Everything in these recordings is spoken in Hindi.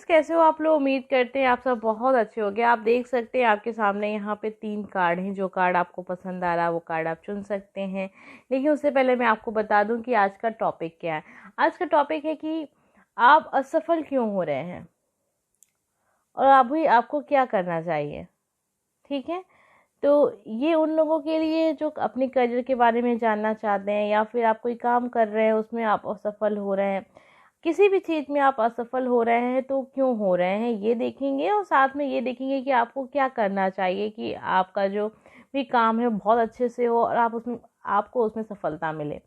फ्रेंड्स, कैसे हो आप लोग? उम्मीद करते हैं आप सब बहुत अच्छे होंगे। आप देख सकते हैं आपके सामने यहाँ पे 3 कार्ड हैं। जो कार्ड आपको पसंद आ रहा है वो कार्ड आप चुन सकते हैं। लेकिन उससे पहले मैं आपको बता दूं कि आज का टॉपिक क्या है। आज का टॉपिक है कि आप असफल क्यों हो रहे हैं और अभी आपको क्या करना चाहिए। ठीक है, तो ये उन लोगों के लिए जो अपने करियर के बारे में जानना चाहते हैं, या फिर आप कोई काम कर रहे हैं उसमें आप असफल हो रहे हैं, किसी भी चीज़ में आप असफल हो रहे हैं तो क्यों हो रहे हैं ये देखेंगे। और साथ में ये देखेंगे कि आपको क्या करना चाहिए कि आपका जो भी काम है बहुत अच्छे से हो और आपको उसमें सफलता मिले।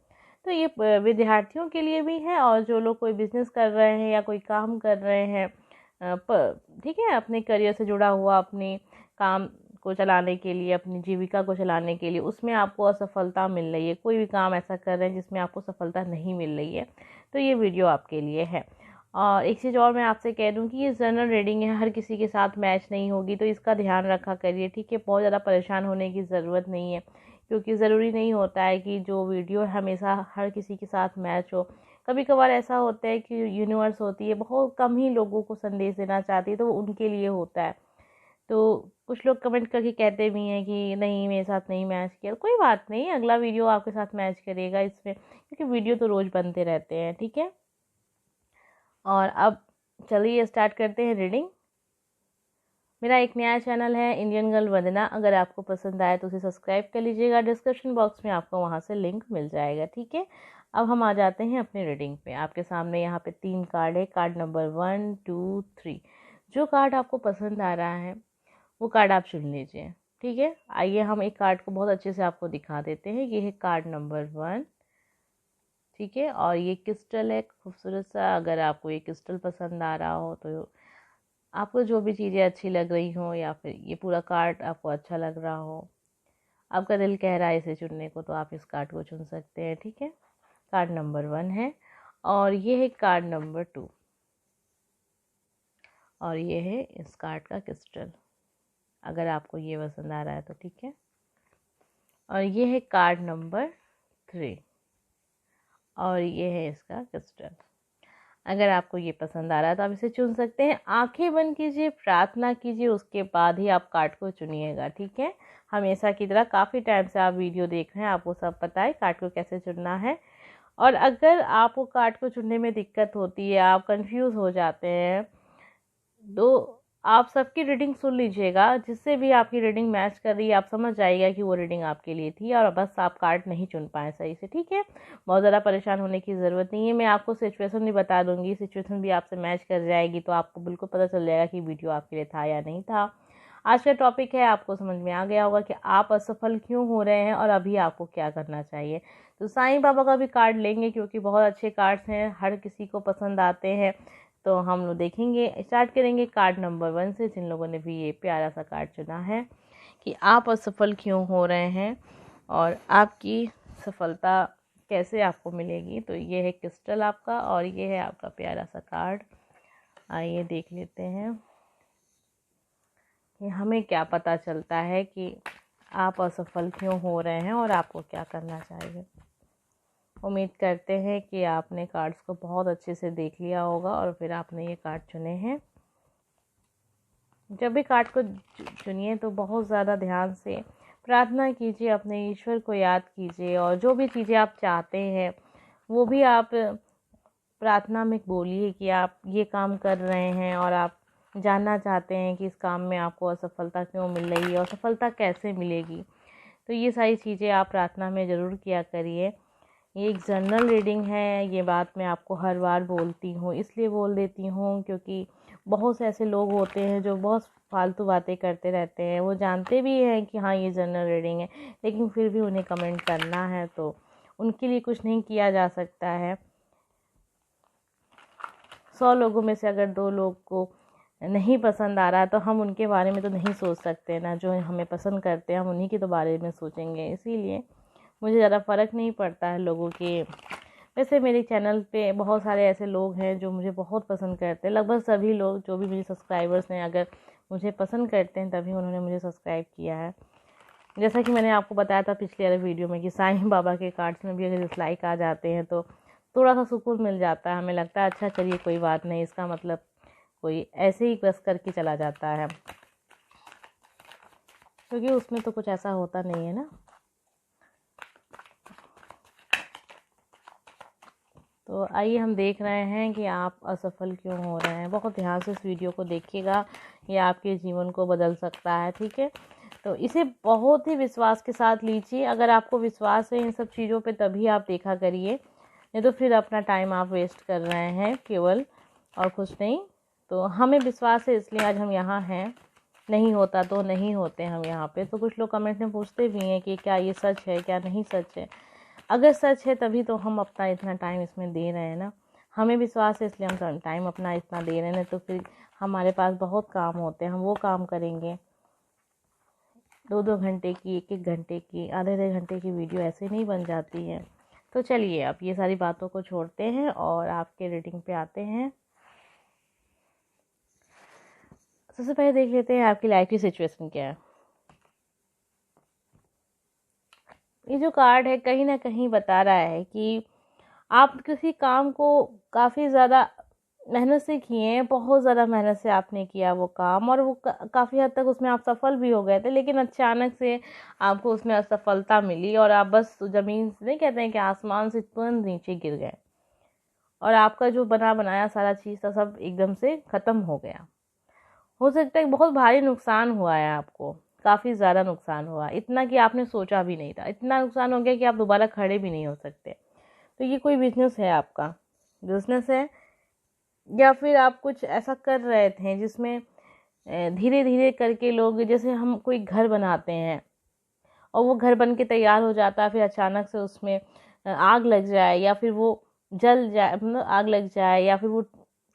तो ये विद्यार्थियों के लिए भी है, और जो लोग कोई बिजनेस कर रहे हैं या कोई काम कर रहे हैं, ठीक है, अपने करियर से जुड़ा हुआ, अपने काम को चलाने के लिए, अपनी जीविका को चलाने के लिए उसमें आपको असफलता मिल रही है, कोई भी काम ऐसा कर रहे हैं जिसमें आपको सफलता नहीं मिल रही है, तो ये वीडियो आपके लिए है। और एक चीज़ और मैं आपसे कह दूं कि ये जनरल रीडिंग है, हर किसी के साथ मैच नहीं होगी, तो इसका ध्यान रखा करिए। ठीक है, बहुत ज़्यादा परेशान होने की ज़रूरत नहीं है, क्योंकि ज़रूरी नहीं होता है कि जो वीडियो हमेशा हर किसी के साथ मैच हो। कभी कभार ऐसा होता है कि यूनिवर्स होती है बहुत कम ही लोगों को संदेश देना चाहती है, तो वो उनके लिए होता है। तो कुछ लोग कमेंट करके कहते भी हैं कि नहीं मेरे साथ नहीं मैच किया, कोई बात नहीं, अगला वीडियो आपके साथ मैच करेगा इसमें, क्योंकि वीडियो तो रोज़ बनते रहते हैं। ठीक है, और अब चलिए स्टार्ट करते हैं रीडिंग। मेरा एक नया चैनल है इंडियन गर्ल वंदना, अगर आपको पसंद आए तो उसे सब्सक्राइब कर लीजिएगा, डिस्क्रिप्शन बॉक्स में आपको वहाँ से लिंक मिल जाएगा। ठीक है, अब हम आ जाते हैं अपनी रीडिंग पे। आपके सामने यहाँ पे 3 कार्ड है, कार्ड नंबर 1, 2, 3। जो कार्ड आपको पसंद आ रहा है वो कार्ड आप चुन लीजिए। ठीक है, आइए हम एक कार्ड को बहुत अच्छे से आपको दिखा देते हैं। ये है कार्ड नंबर 1। ठीक है, और ये क्रिस्टल है खूबसूरत सा। अगर आपको ये क्रिस्टल पसंद आ रहा हो, तो आपको जो भी चीज़ें अच्छी लग रही हो, या फिर ये पूरा कार्ड आपको अच्छा लग रहा हो, आपका दिल कह रहा है इसे चुनने को, तो आप इस कार्ड को चुन सकते हैं। ठीक है, कार्ड नंबर 1 है, और ये है कार्ड नंबर 2, और ये है इस कार्ड का क्रिस्टल, अगर आपको ये पसंद आ रहा है तो। ठीक है, और ये है कार्ड नंबर 3, और ये है इसका क्रिस्टल। अगर आपको ये पसंद आ रहा है तो आप इसे चुन सकते हैं। आंखें बंद कीजिए, प्रार्थना कीजिए, उसके बाद ही आप कार्ड को चुनिएगा। ठीक है, हमेशा की तरह काफ़ी टाइम से आप वीडियो देख रहे हैं, आपको सब पता है कार्ड को कैसे चुनना है। और अगर आपको कार्ड को चुनने में दिक्कत होती है, आप कंफ्यूज हो जाते हैं, तो आप सबकी रीडिंग सुन लीजिएगा, जिससे भी आपकी रीडिंग मैच कर रही है आप समझ जाइएगा कि वो रीडिंग आपके लिए थी, और बस आप कार्ड नहीं चुन पाए सही से। ठीक है, बहुत ज़्यादा परेशान होने की ज़रूरत नहीं है, मैं आपको सिचुएशन भी बता दूंगी, सिचुएशन भी आपसे मैच कर जाएगी, तो आपको बिल्कुल पता चल जाएगा कि वीडियो आपके लिए था या नहीं था। आज का टॉपिक है, आपको समझ में आ गया होगा कि आप असफल क्यों हो रहे हैं और अभी आपको क्या करना चाहिए। तो साईं बाबा का भी कार्ड लेंगे, क्योंकि बहुत अच्छे कार्ड्स हैं, हर किसी को पसंद आते हैं। तो हम लोग देखेंगे, स्टार्ट करेंगे कार्ड नंबर 1 से, जिन लोगों ने भी ये प्यारा सा कार्ड चुना है कि आप असफल क्यों हो रहे हैं और आपकी सफलता कैसे आपको मिलेगी। तो ये है क्रिस्टल आपका, और ये है आपका प्यारा सा कार्ड। आइए देख लेते हैं कि हमें क्या पता चलता है कि आप असफल क्यों हो रहे हैं और आपको क्या करना चाहिए। उम्मीद करते हैं कि आपने कार्ड्स को बहुत अच्छे से देख लिया होगा और फिर आपने ये कार्ड चुने हैं। जब भी कार्ड को चुनिए तो बहुत ज़्यादा ध्यान से प्रार्थना कीजिए, अपने ईश्वर को याद कीजिए, और जो भी चीज़ें आप चाहते हैं वो भी आप प्रार्थना में बोलिए कि आप ये काम कर रहे हैं और आप जानना चाहते हैं कि इस काम में आपको असफलता क्यों मिल रही है और सफलता कैसे मिलेगी। तो ये सारी चीज़ें आप प्रार्थना में ज़रूर किया करिए। ये एक जनरल रीडिंग है, ये बात मैं आपको हर बार बोलती हूँ, इसलिए बोल देती हूँ क्योंकि बहुत से ऐसे लोग होते हैं जो बहुत फालतू बातें करते रहते हैं। वो जानते भी हैं कि हाँ ये जनरल रीडिंग है, लेकिन फिर भी उन्हें कमेंट करना है, तो उनके लिए कुछ नहीं किया जा सकता है। 100 लोगों में से अगर 2 लोग को नहीं पसंद आ रहा है तो हम उनके बारे में तो नहीं सोच सकते ना, जो हमें पसंद करते हैं हम उन्हीं के तो बारे में सोचेंगे। इसीलिए मुझे ज़्यादा फ़र्क नहीं पड़ता है लोगों के। वैसे मेरे चैनल पे बहुत सारे ऐसे लोग हैं जो मुझे बहुत पसंद करते हैं, लगभग सभी लोग जो भी मुझे सब्सक्राइबर्स हैं, अगर मुझे पसंद करते हैं तभी उन्होंने मुझे सब्सक्राइब किया है। जैसा कि मैंने आपको बताया था पिछले वाले वीडियो में कि साईं बाबा के कार्ड्स में भी अगर डिसलाइक आ जाते हैं तो थोड़ा सा सुकून मिल जाता है, हमें लगता है अच्छा चलिए कोई बात नहीं, इसका मतलब कोई ऐसे ही बस करके चला जाता है, क्योंकि उसमें तो कुछ ऐसा होता नहीं है ना। तो आइए हम देख रहे हैं कि आप असफल क्यों हो रहे हैं। बहुत ध्यान से इस वीडियो को देखिएगा, ये आपके जीवन को बदल सकता है, ठीक है। तो इसे बहुत ही विश्वास के साथ लीजिए। अगर आपको विश्वास है इन सब चीज़ों पे तभी आप देखा करिए, नहीं तो फिर अपना टाइम आप वेस्ट कर रहे हैं केवल, और कुछ नहीं। तो हमें विश्वास है इसलिए आज हम यहाँ हैं, नहीं होता तो नहीं होते हम यहाँ पे। तो कुछ लोग कमेंट में पूछते भी हैं कि क्या ये सच है, क्या नहीं सच है। अगर सच है तभी तो हम अपना इतना टाइम इसमें दे रहे हैं ना। हमें विश्वास है इसलिए हम टाइम अपना इतना दे रहे हैं, तो फिर हमारे पास बहुत काम होते हैं, हम वो काम करेंगे। 2-2 घंटे की, 1-1 घंटे की, आधे घंटे की वीडियो ऐसे नहीं बन जाती है। तो चलिए अब ये सारी बातों को छोड़ते हैं और आपके रीडिंग पे आते हैं। सबसे पहले देख लेते हैं आपकी लाइफ की सिचुएशन क्या है। ये जो कार्ड है कहीं ना कहीं बता रहा है कि आप किसी काम को काफ़ी ज़्यादा मेहनत से किए हैं, बहुत ज़्यादा मेहनत से आपने किया वो काम, और वो काफ़ी हद तक उसमें आप सफल भी हो गए थे, लेकिन अचानक से आपको उसमें असफलता मिली और आप बस ज़मीन से, नहीं कहते हैं कि आसमान से तुरंत नीचे गिर गए, और आपका जो बना बनाया सारा चीज़ था सब एकदम से ख़त्म हो गया। हो सकता है बहुत भारी नुकसान हुआ है आपको, काफ़ी ज़्यादा नुकसान हुआ, इतना कि आपने सोचा भी नहीं था। इतना नुकसान हो गया कि आप दोबारा खड़े भी नहीं हो सकते। तो ये कोई बिजनेस है, आपका बिजनेस है, या फिर आप कुछ ऐसा कर रहे थे जिसमें धीरे धीरे करके लोग, जैसे हम कोई घर बनाते हैं और वो घर बन के तैयार हो जाता है, फिर अचानक से उसमें आग लग जाए, या फिर वो जल जाए, मतलब आग लग जाए, या फिर वो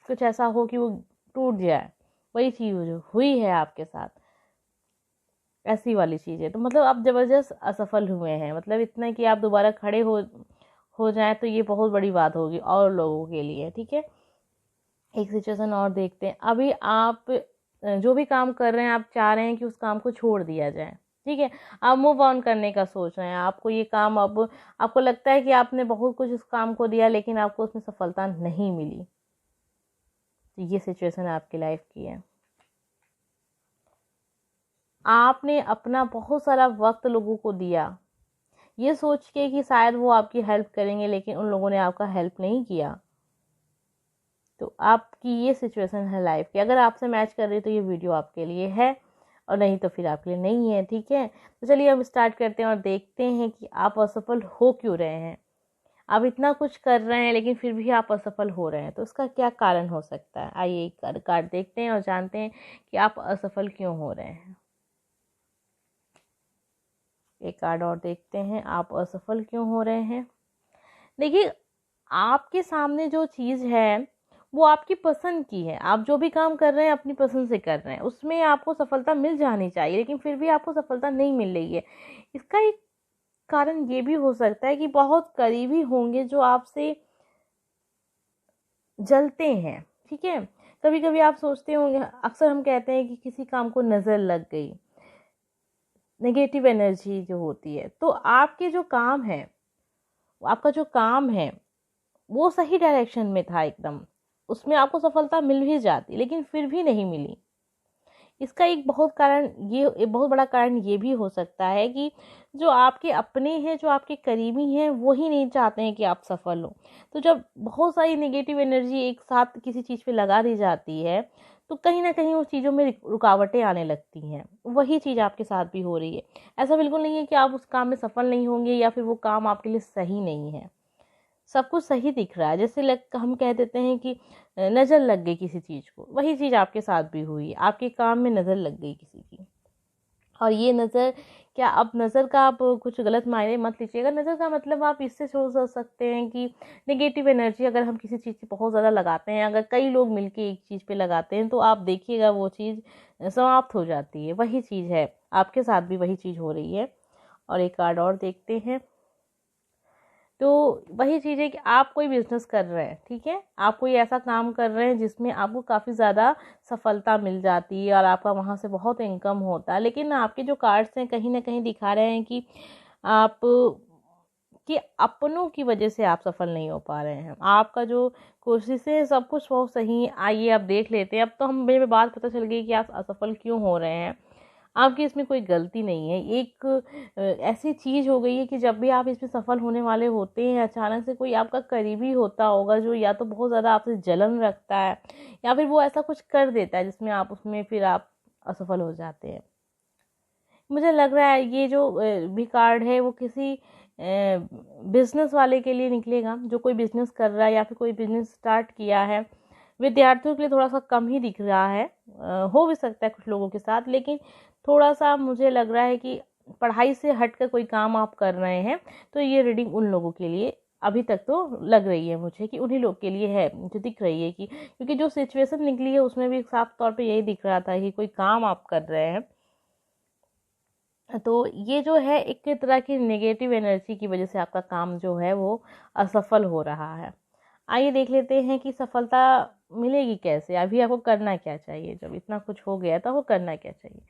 कुछ ऐसा हो कि वो टूट जाए। वही चीज़ हुई है आपके साथ, ऐसी वाली चीज़ है। तो मतलब आप ज़बरदस्त असफल हुए हैं, मतलब इतना कि आप दोबारा खड़े हो जाएं तो ये बहुत बड़ी बात होगी और लोगों के लिए, ठीक है। एक सिचुएशन और देखते हैं। अभी आप जो भी काम कर रहे हैं, आप चाह रहे हैं कि उस काम को छोड़ दिया जाए, ठीक है। आप मूव ऑन करने का सोच रहे हैं, आपको ये काम, अब आपको लगता है कि आपने बहुत कुछ इस काम को दिया लेकिन आपको उसमें सफलता नहीं मिली। तो ये सिचुएशन आपकी लाइफ की है। आपने अपना बहुत सारा वक्त लोगों को दिया, ये सोच के कि शायद वो आपकी हेल्प करेंगे, लेकिन उन लोगों ने आपका हेल्प नहीं किया। तो आपकी ये सिचुएशन है लाइफ की। अगर आपसे मैच कर रही है तो ये वीडियो आपके लिए है, और नहीं तो फिर आपके लिए नहीं है, ठीक है। तो चलिए अब स्टार्ट करते हैं और देखते हैं कि आप असफल हो क्यों रहे हैं। आप इतना कुछ कर रहे हैं लेकिन फिर भी आप असफल हो रहे हैं, तो उसका क्या कारण हो सकता है। आइए एक कार्ड देखते हैं और जानते हैं कि आप असफल क्यों हो रहे हैं। एक कार्ड और देखते हैं, आप असफल क्यों हो रहे हैं। देखिए, आपके सामने जो चीज़ है वो आपकी पसंद की है। आप जो भी काम कर रहे हैं अपनी पसंद से कर रहे हैं, उसमें आपको सफलता मिल जानी चाहिए, लेकिन फिर भी आपको सफलता नहीं मिल रही है। इसका एक कारण ये भी हो सकता है कि बहुत करीबी होंगे जो आपसे जलते हैं, ठीक है। कभी कभी आप सोचते होंगे, अक्सर हम कहते हैं कि किसी काम को नज़र लग गई, नेगेटिव एनर्जी जो होती है। तो आपके जो काम है, आपका जो काम है वो सही डायरेक्शन में था एकदम, उसमें आपको सफलता मिल भी जाती, लेकिन फिर भी नहीं मिली। इसका एक बहुत बड़ा कारण ये भी हो सकता है कि जो आपके अपने हैं, जो आपके करीबी हैं, वो ही नहीं चाहते हैं कि आप सफल हो। तो जब बहुत सारी नेगेटिव एनर्जी एक साथ किसी चीज़ पे लगा दी जाती है, तो कहीं ना कहीं उस चीज़ों में रुकावटें आने लगती हैं। वही चीज़ आपके साथ भी हो रही है। ऐसा बिल्कुल नहीं है कि आप उस काम में सफल नहीं होंगे या फिर वो काम आपके लिए सही नहीं है। सब कुछ सही दिख रहा है, जैसे हम कह देते हैं कि नज़र लग गई किसी चीज़ को, वही चीज़ आपके साथ भी हुई। आपके काम में नज़र लग गई किसी की, और ये नज़र, क्या अब नज़र का आप कुछ गलत मायने मत लीजिएगा। नज़र का मतलब आप इससे सोच सकते हैं कि नेगेटिव एनर्जी अगर हम किसी चीज़ की बहुत ज़्यादा लगाते हैं, अगर कई लोग मिलके एक चीज़ पे लगाते हैं, तो आप देखिएगा वो चीज़ समाप्त हो जाती है। वही चीज़ है, आपके साथ भी वही चीज़ हो रही है। और एक कार्ड और देखते हैं। तो वही चीज़ है कि आप कोई बिजनेस कर रहे हैं, ठीक है। आप कोई ऐसा काम कर रहे हैं जिसमें आपको काफ़ी ज़्यादा सफलता मिल जाती है और आपका वहाँ से बहुत इनकम होता है, लेकिन आपके जो कार्ड्स हैं कहीं ना कहीं दिखा रहे हैं कि आप कि अपनों की वजह से आप सफल नहीं हो पा रहे हैं। आपका जो कोशिशें हैं सब कुछ बहुत सही है। आइए अब देख लेते हैं। अब तो हमें बात पता चल गई कि आप असफल क्यों हो रहे हैं। आपकी इसमें कोई गलती नहीं है। एक ऐसी चीज़ हो गई है कि जब भी आप इसमें सफल होने वाले होते हैं, अचानक से कोई आपका करीबी होता होगा जो या तो बहुत ज़्यादा आपसे जलन रखता है या फिर वो ऐसा कुछ कर देता है जिसमें आप उसमें फिर आप असफल हो जाते हैं। मुझे लग रहा है ये जो भी कार्ड है वो किसी बिजनेस वाले के लिए निकलेगा, जो कोई बिजनेस कर रहा है या फिर कोई बिजनेस स्टार्ट किया है। विद्यार्थियों के लिए थोड़ा सा कम ही दिख रहा है, हो भी सकता है कुछ लोगों के साथ, लेकिन थोड़ा सा मुझे लग रहा है कि पढ़ाई से हटकर कोई काम आप कर रहे हैं तो ये रीडिंग उन लोगों के लिए अभी तक तो लग रही है मुझे कि उन्हीं लोग के लिए है, मुझे दिख रही है कि क्योंकि जो सिचुएशन निकली है उसमें भी साफ तौर पे यही दिख रहा था कि कोई काम आप कर रहे हैं। तो ये जो है एक तरह की नेगेटिव एनर्जी की वजह से आपका काम जो है वो असफल हो रहा है। आइए देख लेते हैं कि सफलता मिलेगी कैसे। अभी आपको करना क्या चाहिए, जब इतना कुछ हो गया तो आपको करना क्या चाहिए।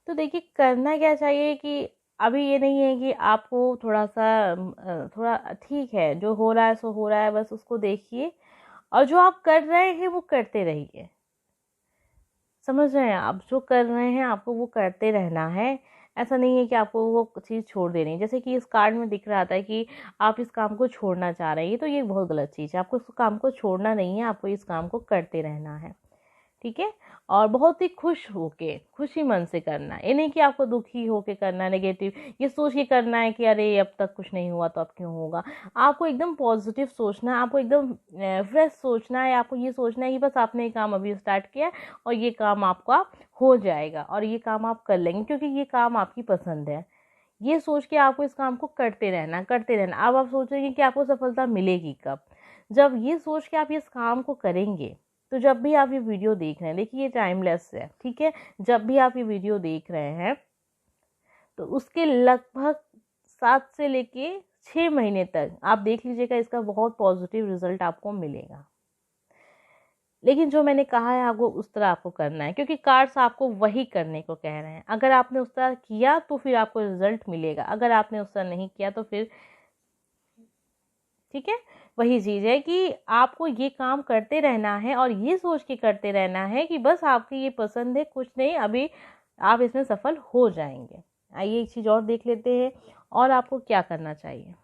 तो देखिए करना क्या चाहिए कि अभी ये नहीं है कि आपको थोड़ा सा थोड़ा ठीक है, जो हो रहा है सो हो रहा है, बस उसको देखिए और जो आप कर रहे हैं वो करते रहिए। समझ रहे हैं, आप जो कर रहे हैं आपको वो करते रहना है। ऐसा नहीं है कि आपको वो चीज़ छोड़ देनी है। जैसे कि इस कार्ड में दिख रहा था कि आप इस काम को छोड़ना चाह रहे हैं, तो ये बहुत गलत चीज़ है। आपको इस काम को छोड़ना नहीं है, आपको इस काम को करते रहना है, ठीक है। और बहुत ही खुश होके, खुशी मन से करना है। ये नहीं कि आपको दुखी होके करना है, नेगेटिव ये सोच के करना है कि अरे अब तक कुछ नहीं हुआ तो अब क्यों होगा। आपको एकदम पॉजिटिव सोचना है, आपको एकदम फ्रेश सोचना है। आपको ये सोचना है कि बस आपने ये काम अभी स्टार्ट किया और ये काम आपका हो जाएगा और ये काम आप कर लेंगे क्योंकि ये काम आपकी पसंद है। ये सोच के आपको इस काम को करते रहना, करते रहना। अब आप सोचेंगे कि आपको सफलता मिलेगी कब। जब ये सोच के आप इस काम को करेंगे तो जब भी आप ये वीडियो देख रहे हैं, देखिए ये टाइमलेस है, ठीक है। जब भी आप ये वीडियो देख रहे हैं तो उसके लगभग 7 से लेके 6 महीने तक आप देख लीजिएगा, इसका बहुत पॉजिटिव रिजल्ट आपको मिलेगा। लेकिन जो मैंने कहा है आपको उस तरह आपको करना है, क्योंकि कार्ड्स आपको वही करने को कह रहे हैं। अगर आपने उस तरह किया तो फिर आपको रिजल्ट मिलेगा, अगर आपने उस तरह नहीं किया तो फिर ठीक है। वही चीज़ है कि आपको ये काम करते रहना है और ये सोच के करते रहना है कि बस आपकी ये पसंद है, कुछ नहीं, अभी आप इसमें सफल हो जाएंगे। आइए एक चीज़ और देख लेते हैं और आपको क्या करना चाहिए।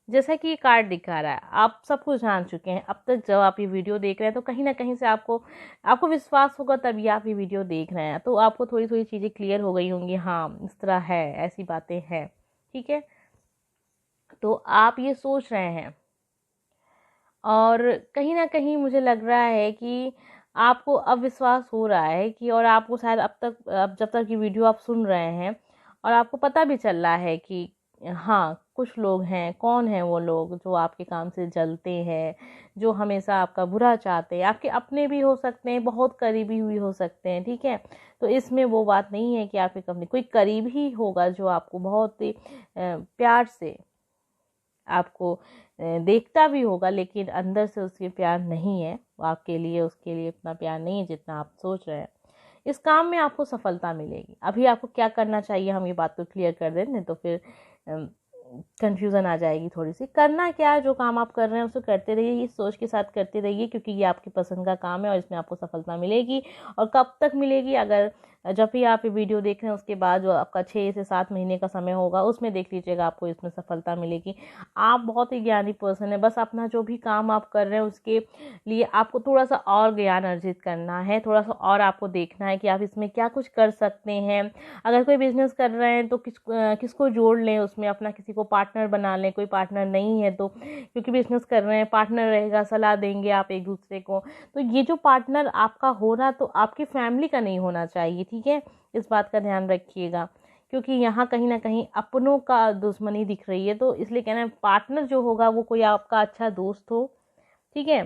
जैसा कि ये कार्ड दिखा रहा है, आप सब कुछ जान चुके हैं अब तक। जब आप ये वीडियो देख रहे हैं तो कहीं ना कहीं से आपको विश्वास होगा तभी आप ये वीडियो देख रहे हैं, तो आपको थोड़ी थोड़ी चीज़ें क्लियर हो गई होंगी। हाँ इस तरह है, ऐसी बातें हैं, ठीक है। तो आप ये सोच रहे हैं और कहीं ना कहीं मुझे लग रहा है कि आपको अब विश्वास हो रहा है कि, और आपको शायद अब जब तक ये वीडियो आप सुन रहे हैं और आपको पता भी चल रहा है कि हाँ कुछ लोग हैं, कौन हैं वो लोग जो आपके काम से जलते हैं, जो हमेशा आपका बुरा चाहते हैं। आपके अपने भी हो सकते हैं, बहुत करीबी भी हो सकते हैं, ठीक है। तो इसमें वो बात नहीं है कि आपके कंपनी कोई करीब ही होगा जो आपको बहुत ही प्यार से आपको देखता भी होगा, लेकिन अंदर से उसके प्यार नहीं है, वो आपके लिए उसके लिए उतना प्यार नहीं है जितना आप सोच रहे हैं। इस काम में आपको सफलता मिलेगी। अभी आपको क्या करना चाहिए हम ये बात को क्लियर कर दें, नहीं तो फिर कंफ्यूजन आ जाएगी थोड़ी सी। करना क्या है, जो काम आप कर रहे हैं उसे करते रहिए, ये सोच के साथ करते रहिए क्योंकि ये आपकी पसंद का काम है और इसमें आपको सफलता मिलेगी। और कब तक मिलेगी, अगर जब भी आप ये वीडियो देख रहे हैं उसके बाद जो आपका 6 से 7 महीने का समय होगा उसमें देख लीजिएगा, आपको इसमें सफलता मिलेगी। आप बहुत ही ज्ञानी पर्सन है, बस अपना जो भी काम आप कर रहे हैं उसके लिए आपको थोड़ा सा और ज्ञान अर्जित करना है, थोड़ा सा और आपको देखना है कि आप इसमें क्या कुछ कर सकते हैं। अगर कोई बिजनेस कर रहे हैं तो किसको जोड़ लें उसमें, अपना किसी को पार्टनर बना लें। कोई पार्टनर नहीं है तो, क्योंकि बिजनेस कर रहे हैं पार्टनर रहेगा, सलाह देंगे आप एक दूसरे को। तो ये जो पार्टनर आपका हो रहा तो आपकी फैमिली का नहीं होना चाहिए, ठीक है। इस बात का ध्यान रखिएगा क्योंकि यहाँ कहीं ना कहीं अपनों का दुश्मनी दिख रही है, तो इसलिए कहना है पार्टनर जो होगा वो कोई आपका अच्छा दोस्त हो, ठीक है।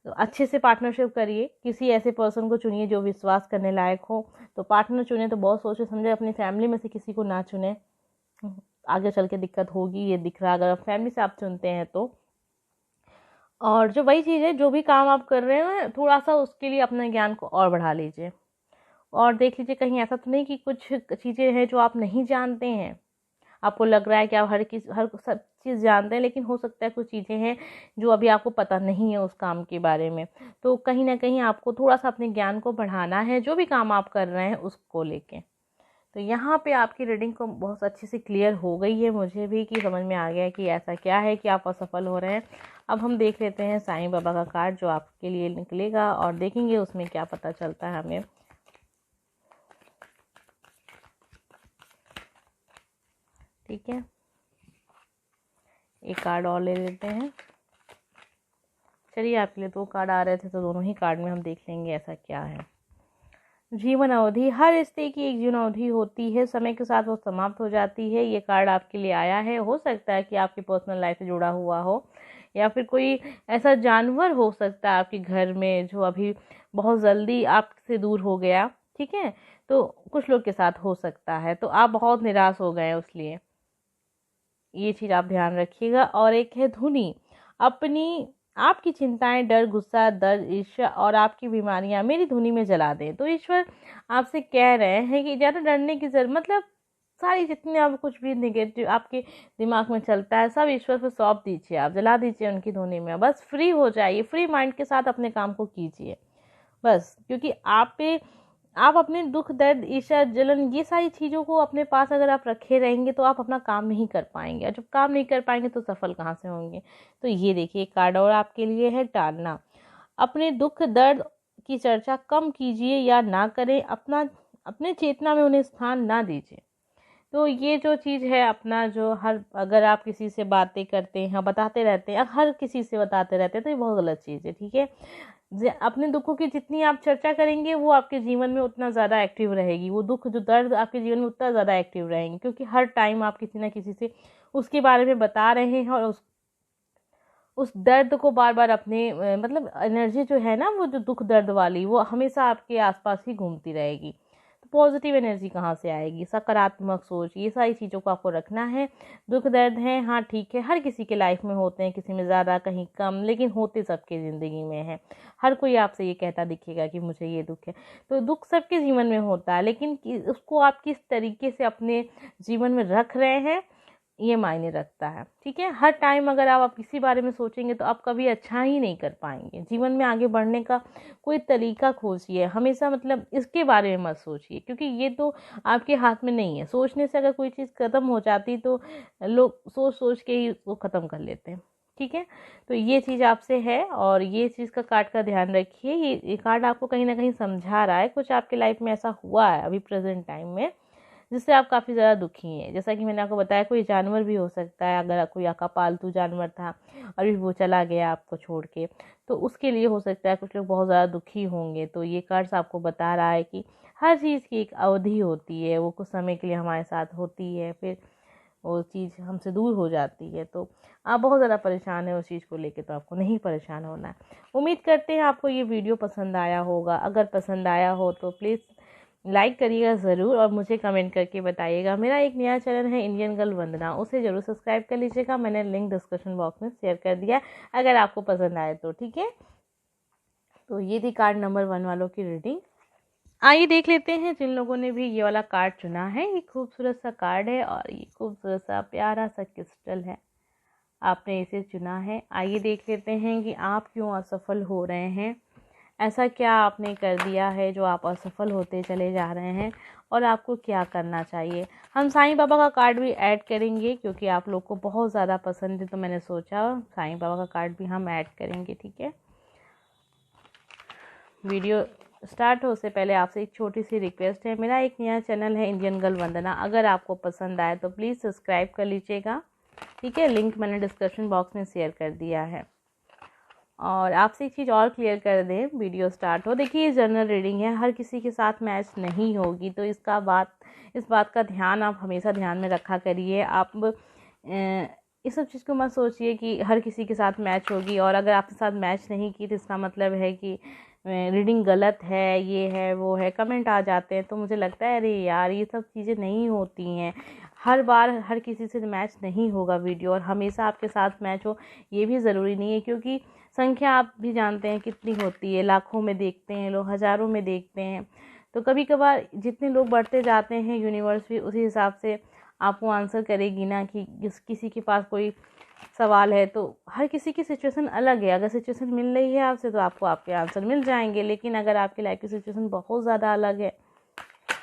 तो अच्छे से पार्टनरशिप करिए, किसी ऐसे पर्सन को चुनिए जो विश्वास करने लायक हो। तो पार्टनर चुने तो बहुत सोचे समझे, अपनी फैमिली में से किसी को ना चुने, आगे चल के दिक्कत होगी, ये दिख रहा है अगर फैमिली से आप चुनते हैं तो। और जो वही चीज़ है, जो भी काम आप कर रहे हैं थोड़ा सा उसके लिए अपने ज्ञान को और बढ़ा लीजिए, और देख लीजिए कहीं ऐसा तो नहीं कि कुछ चीज़ें हैं जो आप नहीं जानते हैं, आपको लग रहा है कि आप हर सब चीज़ जानते हैं, लेकिन हो सकता है कुछ चीज़ें हैं जो अभी आपको पता नहीं है उस काम के बारे में। तो कहीं ना कहीं आपको थोड़ा सा अपने ज्ञान को बढ़ाना है, जो भी काम आप कर रहे हैं उसको लेके। तो यहाँ पे आपकी रीडिंग को बहुत अच्छे से क्लियर हो गई है, मुझे भी कि समझ में आ गया है कि ऐसा क्या है कि आप असफल हो रहे हैं। अब हम देख लेते हैं साईं बाबा का कार्ड जो आपके लिए निकलेगा, और देखेंगे उसमें क्या पता चलता है हमें। ठीक है, एक कार्ड और ले लेते हैं। चलिए, आपके लिए 2 कार्ड आ रहे थे, तो दोनों ही कार्ड में हम देख लेंगे ऐसा क्या है। जीवन अवधि, हर रिश्ते की एक जीवन अवधि होती है, समय के साथ वो समाप्त हो जाती है। ये कार्ड आपके लिए आया है, हो सकता है कि आपकी पर्सनल लाइफ से जुड़ा हुआ हो, या फिर कोई ऐसा जानवर हो सकता है आपके घर में जो अभी बहुत जल्दी आपसे दूर हो गया। ठीक है, तो कुछ लोग के साथ हो सकता है, तो आप बहुत निराश हो गए उसलिए ये चीज़ आप ध्यान रखिएगा। और एक है धुनी, अपनी आपकी चिंताएं, डर, गुस्सा, दर्द, ईर्ष्या और आपकी बीमारियां मेरी धुनी में जला दें। तो ईश्वर आपसे कह रहे हैं कि ज़्यादा डरने की जरूरत, मतलब सारी जितने आप कुछ भी नेगेटिव आपके दिमाग में चलता है सब ईश्वर पर सौंप दीजिए, आप जला दीजिए उनकी धुनी में। बस फ्री हो जाइए, फ्री माइंड के साथ अपने काम को कीजिए बस। क्योंकि आप अपने दुख, दर्द, ईर्ष्या, जलन, ये सारी चीज़ों को अपने पास अगर आप रखे रहेंगे तो आप अपना काम नहीं कर पाएंगे, और जब काम नहीं कर पाएंगे तो सफल कहाँ से होंगे। तो ये देखिए कार्ड और आपके लिए है टालना, अपने दुख दर्द की चर्चा कम कीजिए या ना करें, अपने चेतना में उन्हें स्थान ना दीजिए। तो ये जो चीज़ है अपना जो अगर आप किसी से बातें करते हैं, बताते रहते हैं, हर किसी से बताते रहते हैं, तो ये बहुत गलत चीज़ है। ठीक है, अपने दुखों की जितनी आप चर्चा करेंगे वो आपके जीवन में उतना ज़्यादा एक्टिव रहेगी, वो दुख जो दर्द आपके जीवन में उतना ज़्यादा एक्टिव रहेंगे, क्योंकि हर टाइम आप किसी ना किसी से उसके बारे में बता रहे हैं, और उस दर्द को बार बार अपने मतलब एनर्जी जो है ना, वो जो दुख दर्द वाली, वो हमेशा आपके आसपास ही घूमती रहेगी। तो पॉजिटिव एनर्जी कहाँ से आएगी, सकारात्मक सोच, ये सारी चीज़ों को आपको रखना है। दुख दर्द है, हाँ ठीक है, हर किसी के लाइफ में होते हैं, किसी में ज़्यादा कहीं कम, लेकिन होते सबके ज़िंदगी में है। हर कोई आपसे ये कहता दिखेगा कि मुझे ये दुख है, तो दुख सबके जीवन में होता है, लेकिन उसको आप किस तरीके से अपने जीवन में रख रहे हैं ये मायने रखता है। ठीक है, हर टाइम अगर आप किसी बारे में सोचेंगे तो आप कभी अच्छा ही नहीं कर पाएंगे। जीवन में आगे बढ़ने का कोई तरीका खोजिए हमेशा, मतलब इसके बारे में मत सोचिए, क्योंकि ये तो आपके हाथ में नहीं है। सोचने से अगर कोई चीज़ ख़त्म हो जाती तो लोग सोच सोच के ही उसको ख़त्म कर लेते हैं। ठीक है, तो ये चीज़ आपसे है, और ये चीज़ का कार्ड का ध्यान रखिए। ये कार्ड आपको कहीं ना कहीं समझा रहा है कुछ आपके लाइफ में ऐसा हुआ है अभी प्रेजेंट टाइम में जिससे आप काफ़ी ज़्यादा दुखी हैं। जैसा कि मैंने आपको बताया, कोई जानवर भी हो सकता है, अगर कोई आपका पालतू जानवर था और फिर वो चला गया आपको छोड़ के, तो उसके लिए हो सकता है कुछ लोग बहुत ज़्यादा दुखी होंगे। तो ये कार्ड्स आपको बता रहा है कि हर चीज़ की एक अवधि होती है, वो कुछ समय के लिए हमारे साथ होती है, फिर वो चीज़ हमसे दूर हो जाती है। तो आप बहुत ज़्यादा परेशान हैं उस चीज़ को लेके, तो आपको नहीं परेशान होना है। उम्मीद करते हैं आपको ये वीडियो पसंद आया होगा। अगर पसंद आया हो तो प्लीज़ लाइक करिएगा ज़रूर, और मुझे कमेंट करके बताइएगा। मेरा एक नया चैनल है इंडियन गर्ल वंदना, उसे ज़रूर सब्सक्राइब कर लीजिएगा। मैंने लिंक डिस्क्रिप्शन बॉक्स में शेयर कर दिया अगर आपको पसंद आए तो। ठीक है, तो ये थी कार्ड नंबर 1 वालों की रीडिंग। आइए देख लेते हैं जिन लोगों ने भी ये वाला कार्ड चुना है। ये खूबसूरत सा कार्ड है और ये खूबसूरत सा प्यारा सा क्रिस्टल है, आपने इसे चुना है। आइए देख लेते हैं कि आप क्यों असफल हो रहे हैं, ऐसा क्या आपने कर दिया है जो आप असफल होते चले जा रहे हैं, और आपको क्या करना चाहिए। हम साईं बाबा का कार्ड भी ऐड करेंगे क्योंकि आप लोग को बहुत ज़्यादा पसंद है, तो मैंने सोचा साईं बाबा का कार्ड भी हम ऐड करेंगे। ठीक है, वीडियो स्टार्ट हो उससे पहले आपसे एक छोटी सी रिक्वेस्ट है। मेरा एक नया चैनल है इंडियन गर्ल वंदना, अगर आपको पसंद आए तो प्लीज़ सब्सक्राइब कर लीजिएगा। ठीक है, लिंक मैंने डिस्क्रिप्शन बॉक्स में शेयर कर दिया है। और आपसे एक चीज़ और क्लियर कर दें, वीडियो स्टार्ट हो, देखिए ये जनरल रीडिंग है, हर किसी के साथ मैच नहीं होगी, तो इस बात का ध्यान आप हमेशा ध्यान में रखा करिए। आप इस सब चीज़ को मत सोचिए कि हर किसी के साथ मैच होगी, और अगर आपके साथ मैच नहीं की तो इसका मतलब है कि रीडिंग गलत है, ये है वो है, कमेंट आ जाते हैं। तो मुझे लगता है अरे यार ये सब चीज़ें नहीं होती हैं, हर बार हर किसी से मैच नहीं होगा वीडियो, और हमेशा आपके साथ मैच हो ये भी ज़रूरी नहीं है, क्योंकि संख्या आप भी जानते हैं कितनी होती है, लाखों में देखते हैं लोग, हज़ारों में देखते हैं। तो कभी कभार जितने लोग बढ़ते जाते हैं यूनिवर्स भी उसी हिसाब से आपको आंसर करेगी ना, कि किसी के पास कोई सवाल है तो हर किसी की सिचुएशन अलग है। अगर सिचुएशन मिल रही है आपसे तो आपको आपके आंसर मिल जाएंगे, लेकिन अगर आपकी लाइफ की सिचुएशन बहुत ज़्यादा अलग है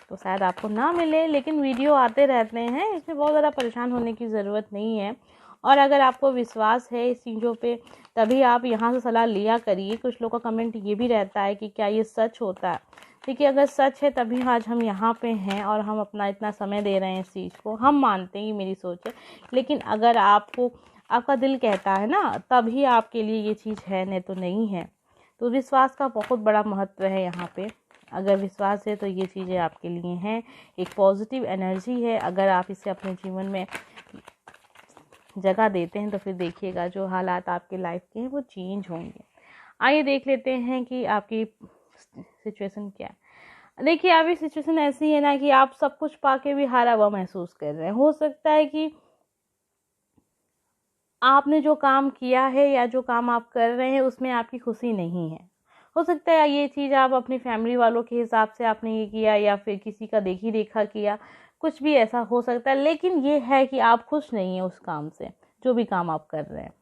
तो शायद आपको ना मिले। लेकिन वीडियो आते रहते हैं, इसमें बहुत ज़्यादा परेशान होने की ज़रूरत नहीं है। और अगर आपको विश्वास है इस चीज़ों पे तभी आप यहाँ से सलाह लिया करिए। कुछ लोगों का कमेंट ये भी रहता है कि क्या ये सच होता है। देखिए, अगर सच है तभी आज हम यहाँ पे हैं और हम अपना इतना समय दे रहे हैं इस चीज़ को, हम मानते हैं, ये मेरी सोच है। लेकिन अगर आपको आपका दिल कहता है ना, तभी आपके लिए ये चीज़ है, नहीं तो नहीं है। तो विश्वास का बहुत बड़ा महत्व है यहाँ पे। अगर विश्वास है तो ये चीज़ें आपके लिए हैं, एक पॉजिटिव एनर्जी है। अगर आप इसे अपने जीवन में जगह देते हैं तो फिर देखिएगा जो हालात आपके लाइफ के हैं वो चेंज होंगे। आइए देख लेते हैं कि आपकी सिचुएशन क्या है। देखिए, अभी सिचुएशन ऐसी है ना कि आप सब कुछ पाके भी हारा हुआ महसूस कर रहे हैं। हो सकता है कि आपने जो काम किया है या जो काम आप कर रहे हैं उसमें आपकी खुशी नहीं है। हो सकता है ये चीज़ आप अपनी फैमिली वालों के हिसाब से आपने ये किया या फिर किसी का देखी देखा किया, कुछ भी ऐसा हो सकता है। लेकिन ये है कि आप खुश नहीं हैं उस काम से, जो भी काम आप कर रहे हैं।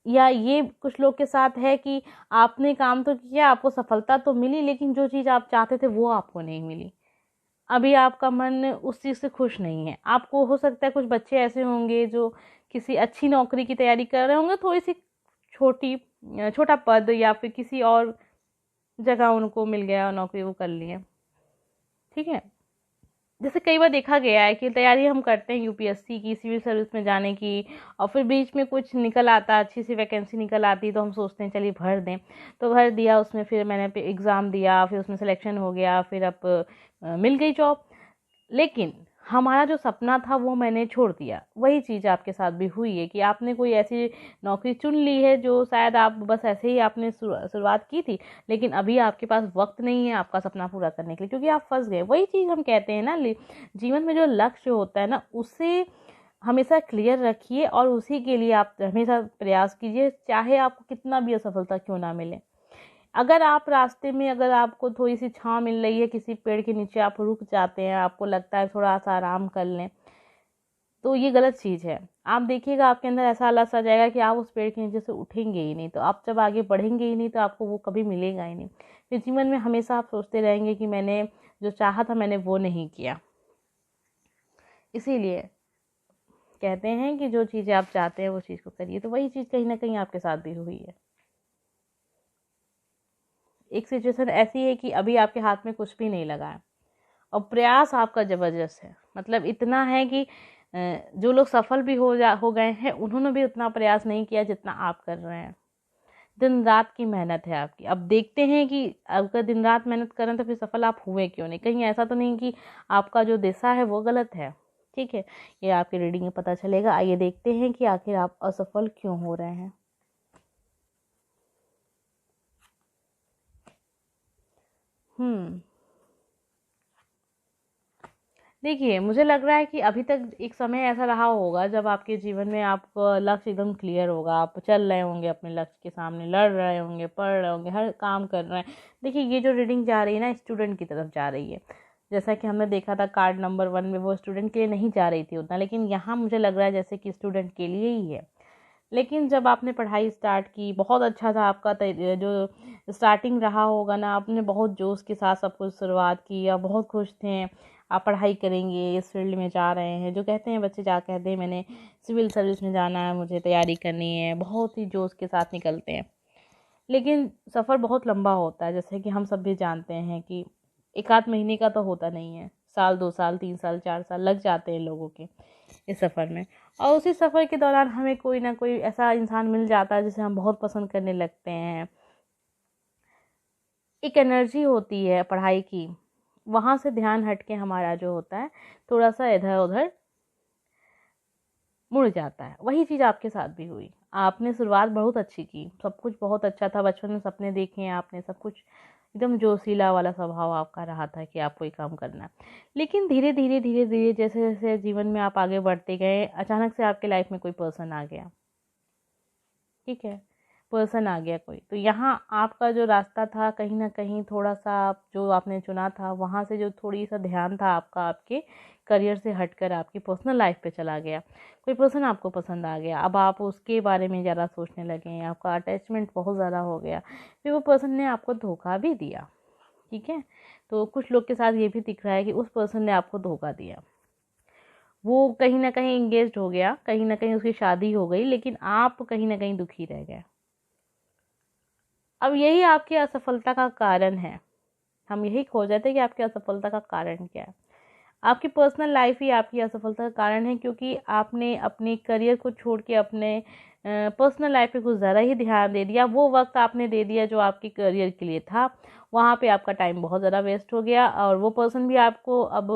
या ये कुछ लोग के साथ है कि आपने काम तो किया, आपको सफलता तो मिली, लेकिन जो चीज़ आप चाहते थे वो आपको नहीं मिली। अभी आपका मन उस चीज़ से खुश नहीं है। आपको हो सकता है कुछ बच्चे ऐसे होंगे जो किसी अच्छी नौकरी की तैयारी कर रहे होंगे, थोड़ी सी छोटा पद या फिर किसी और जगह उनको मिल गया और नौकरी वो कर लिए, ठीक है। जैसे कई बार देखा गया है कि तैयारी हम करते हैं यूपीएससी की, सिविल सर्विस में जाने की, और फिर बीच में कुछ निकल आता, अच्छी सी वैकेंसी निकल आती तो हम सोचते हैं चलिए भर दें। तो भर दिया, उसमें फिर मैंने एग्ज़ाम दिया, फिर उसमें सिलेक्शन हो गया, फिर अब मिल गई जॉब। लेकिन हमारा जो सपना था वो मैंने छोड़ दिया। वही चीज़ आपके साथ भी हुई है कि आपने कोई ऐसी नौकरी चुन ली है जो शायद आप बस ऐसे ही आपने शुरुआत की थी, लेकिन अभी आपके पास वक्त नहीं है आपका सपना पूरा करने के लिए, क्योंकि आप फंस गए। वही चीज़ हम कहते हैं ना, जीवन में जो लक्ष्य होता है ना उसे हमेशा क्लियर रखिए और उसी के लिए आप हमेशा प्रयास कीजिए, चाहे आपको कितना भी असफलता क्यों ना मिले। अगर आप रास्ते में, अगर आपको थोड़ी सी छांव मिल रही है, किसी पेड़ के नीचे आप रुक जाते हैं, आपको लगता है थोड़ा सा आराम कर लें, तो ये गलत चीज़ है। आप देखिएगा आपके अंदर ऐसा आलस आ जाएगा कि आप उस पेड़ के नीचे से उठेंगे ही नहीं। तो आप जब आगे बढ़ेंगे ही नहीं तो आपको वो कभी मिलेगा ही नहीं। फिर जीवन में हमेशा आप सोचते रहेंगे कि मैंने जो चाहा था मैंने वो नहीं किया। इसीलिए कहते हैं कि जो चीज़ें आप चाहते हैं वो चीज़ को करिए। तो वही चीज़ कहीं ना कहीं आपके साथ भी हुई है। एक सिचुएशन ऐसी है कि अभी आपके हाथ में कुछ भी नहीं लगा है और प्रयास आपका ज़बरदस्त है। मतलब इतना है कि जो लोग सफल भी हो गए हैं उन्होंने भी उतना प्रयास नहीं किया जितना आप कर रहे हैं। दिन रात की मेहनत है आपकी। अब देखते हैं कि अगर दिन रात मेहनत करें तो फिर सफल आप हुए क्यों नहीं। कहीं ऐसा तो नहीं कि आपका जो दिशा है वो गलत है, ठीक है। ये आपकी रीडिंग में पता चलेगा। आइए देखते हैं कि आखिर आप असफल क्यों हो रहे हैं। देखिए, मुझे लग रहा है कि अभी तक एक समय ऐसा रहा होगा जब आपके जीवन में आपका लक्ष्य एकदम क्लियर होगा। आप चल रहे होंगे अपने लक्ष्य के सामने, लड़ रहे होंगे, पढ़ रहे होंगे, हर काम कर रहे हैं। देखिए, ये जो रीडिंग जा रही है ना, स्टूडेंट की तरफ जा रही है। जैसा कि हमने देखा था कार्ड नंबर 1 में, वो स्टूडेंट के लिए नहीं जा रही थी उतना, लेकिन यहाँ मुझे लग रहा है जैसे कि स्टूडेंट के लिए ही है। लेकिन जब आपने पढ़ाई स्टार्ट की, बहुत अच्छा था आपका जो स्टार्टिंग रहा होगा ना, आपने बहुत जोश के साथ सब कुछ शुरुआत की और बहुत खुश थे। आप पढ़ाई करेंगे, इस फील्ड में जा रहे हैं, जो कहते हैं बच्चे, जा कहते हैं मैंने सिविल सर्विस में जाना है, मुझे तैयारी करनी है, बहुत ही जोश के साथ निकलते हैं। लेकिन सफ़र बहुत लंबा होता है, जैसे कि हम सब भी जानते हैं कि एक आध महीने का तो होता नहीं है, साल 2 साल 3 साल 4 साल लग जाते हैं लोगों के इस सफ़र में। और उसी सफ़र के दौरान हमें कोई ना कोई ऐसा इंसान मिल जाता है जिसे हम बहुत पसंद करने लगते हैं। एक एनर्जी होती है पढ़ाई की, वहाँ से ध्यान हट के हमारा जो होता है थोड़ा सा इधर उधर मुड़ जाता है। वही चीज़ आपके साथ भी हुई। आपने शुरुआत बहुत अच्छी की, सब कुछ बहुत अच्छा था, बचपन में सपने देखे हैं आपने, सब कुछ एकदम जोशीला वाला स्वभाव आपका रहा था कि आपको ये काम करना है। लेकिन धीरे धीरे धीरे धीरे जैसे जैसे जीवन में आप आगे बढ़ते गए, अचानक से आपके लाइफ में कोई पर्सन आ गया, ठीक है। पर्सन आ गया कोई, तो यहाँ आपका जो रास्ता था कहीं ना कहीं थोड़ा सा जो आपने चुना था वहाँ से जो थोड़ी सा ध्यान था आपका आपके करियर से हटकर आपकी पर्सनल लाइफ पे चला गया। कोई पर्सन आपको पसंद आ गया, अब आप उसके बारे में ज़्यादा सोचने लगे, आपका अटैचमेंट बहुत ज़्यादा हो गया, फिर वो पर्सन ने आपको धोखा भी दिया। ठीक है, तो कुछ लोग के साथ ये भी दिख रहा है कि उस पर्सन ने आपको धोखा दिया, वो कहीं ना कहीं इंगेज्ड हो गया, कहीं ना कहीं उसकी शादी हो गई, लेकिन आप कहीं ना कहीं दुखी रह गए। अब यही आपकी असफलता का कारण है। हम यही खो जाते हैं कि आपकी असफलता का कारण क्या है। आपकी पर्सनल लाइफ ही आपकी असफलता का कारण है, क्योंकि आपने अपने करियर को छोड़ के अपने पर्सनल लाइफ पे कुछ ज़्यादा ही ध्यान दे दिया। वो वक्त आपने दे दिया जो आपके करियर के लिए था, वहाँ पे आपका टाइम बहुत ज़्यादा वेस्ट हो गया, और वो पर्सन भी आपको अब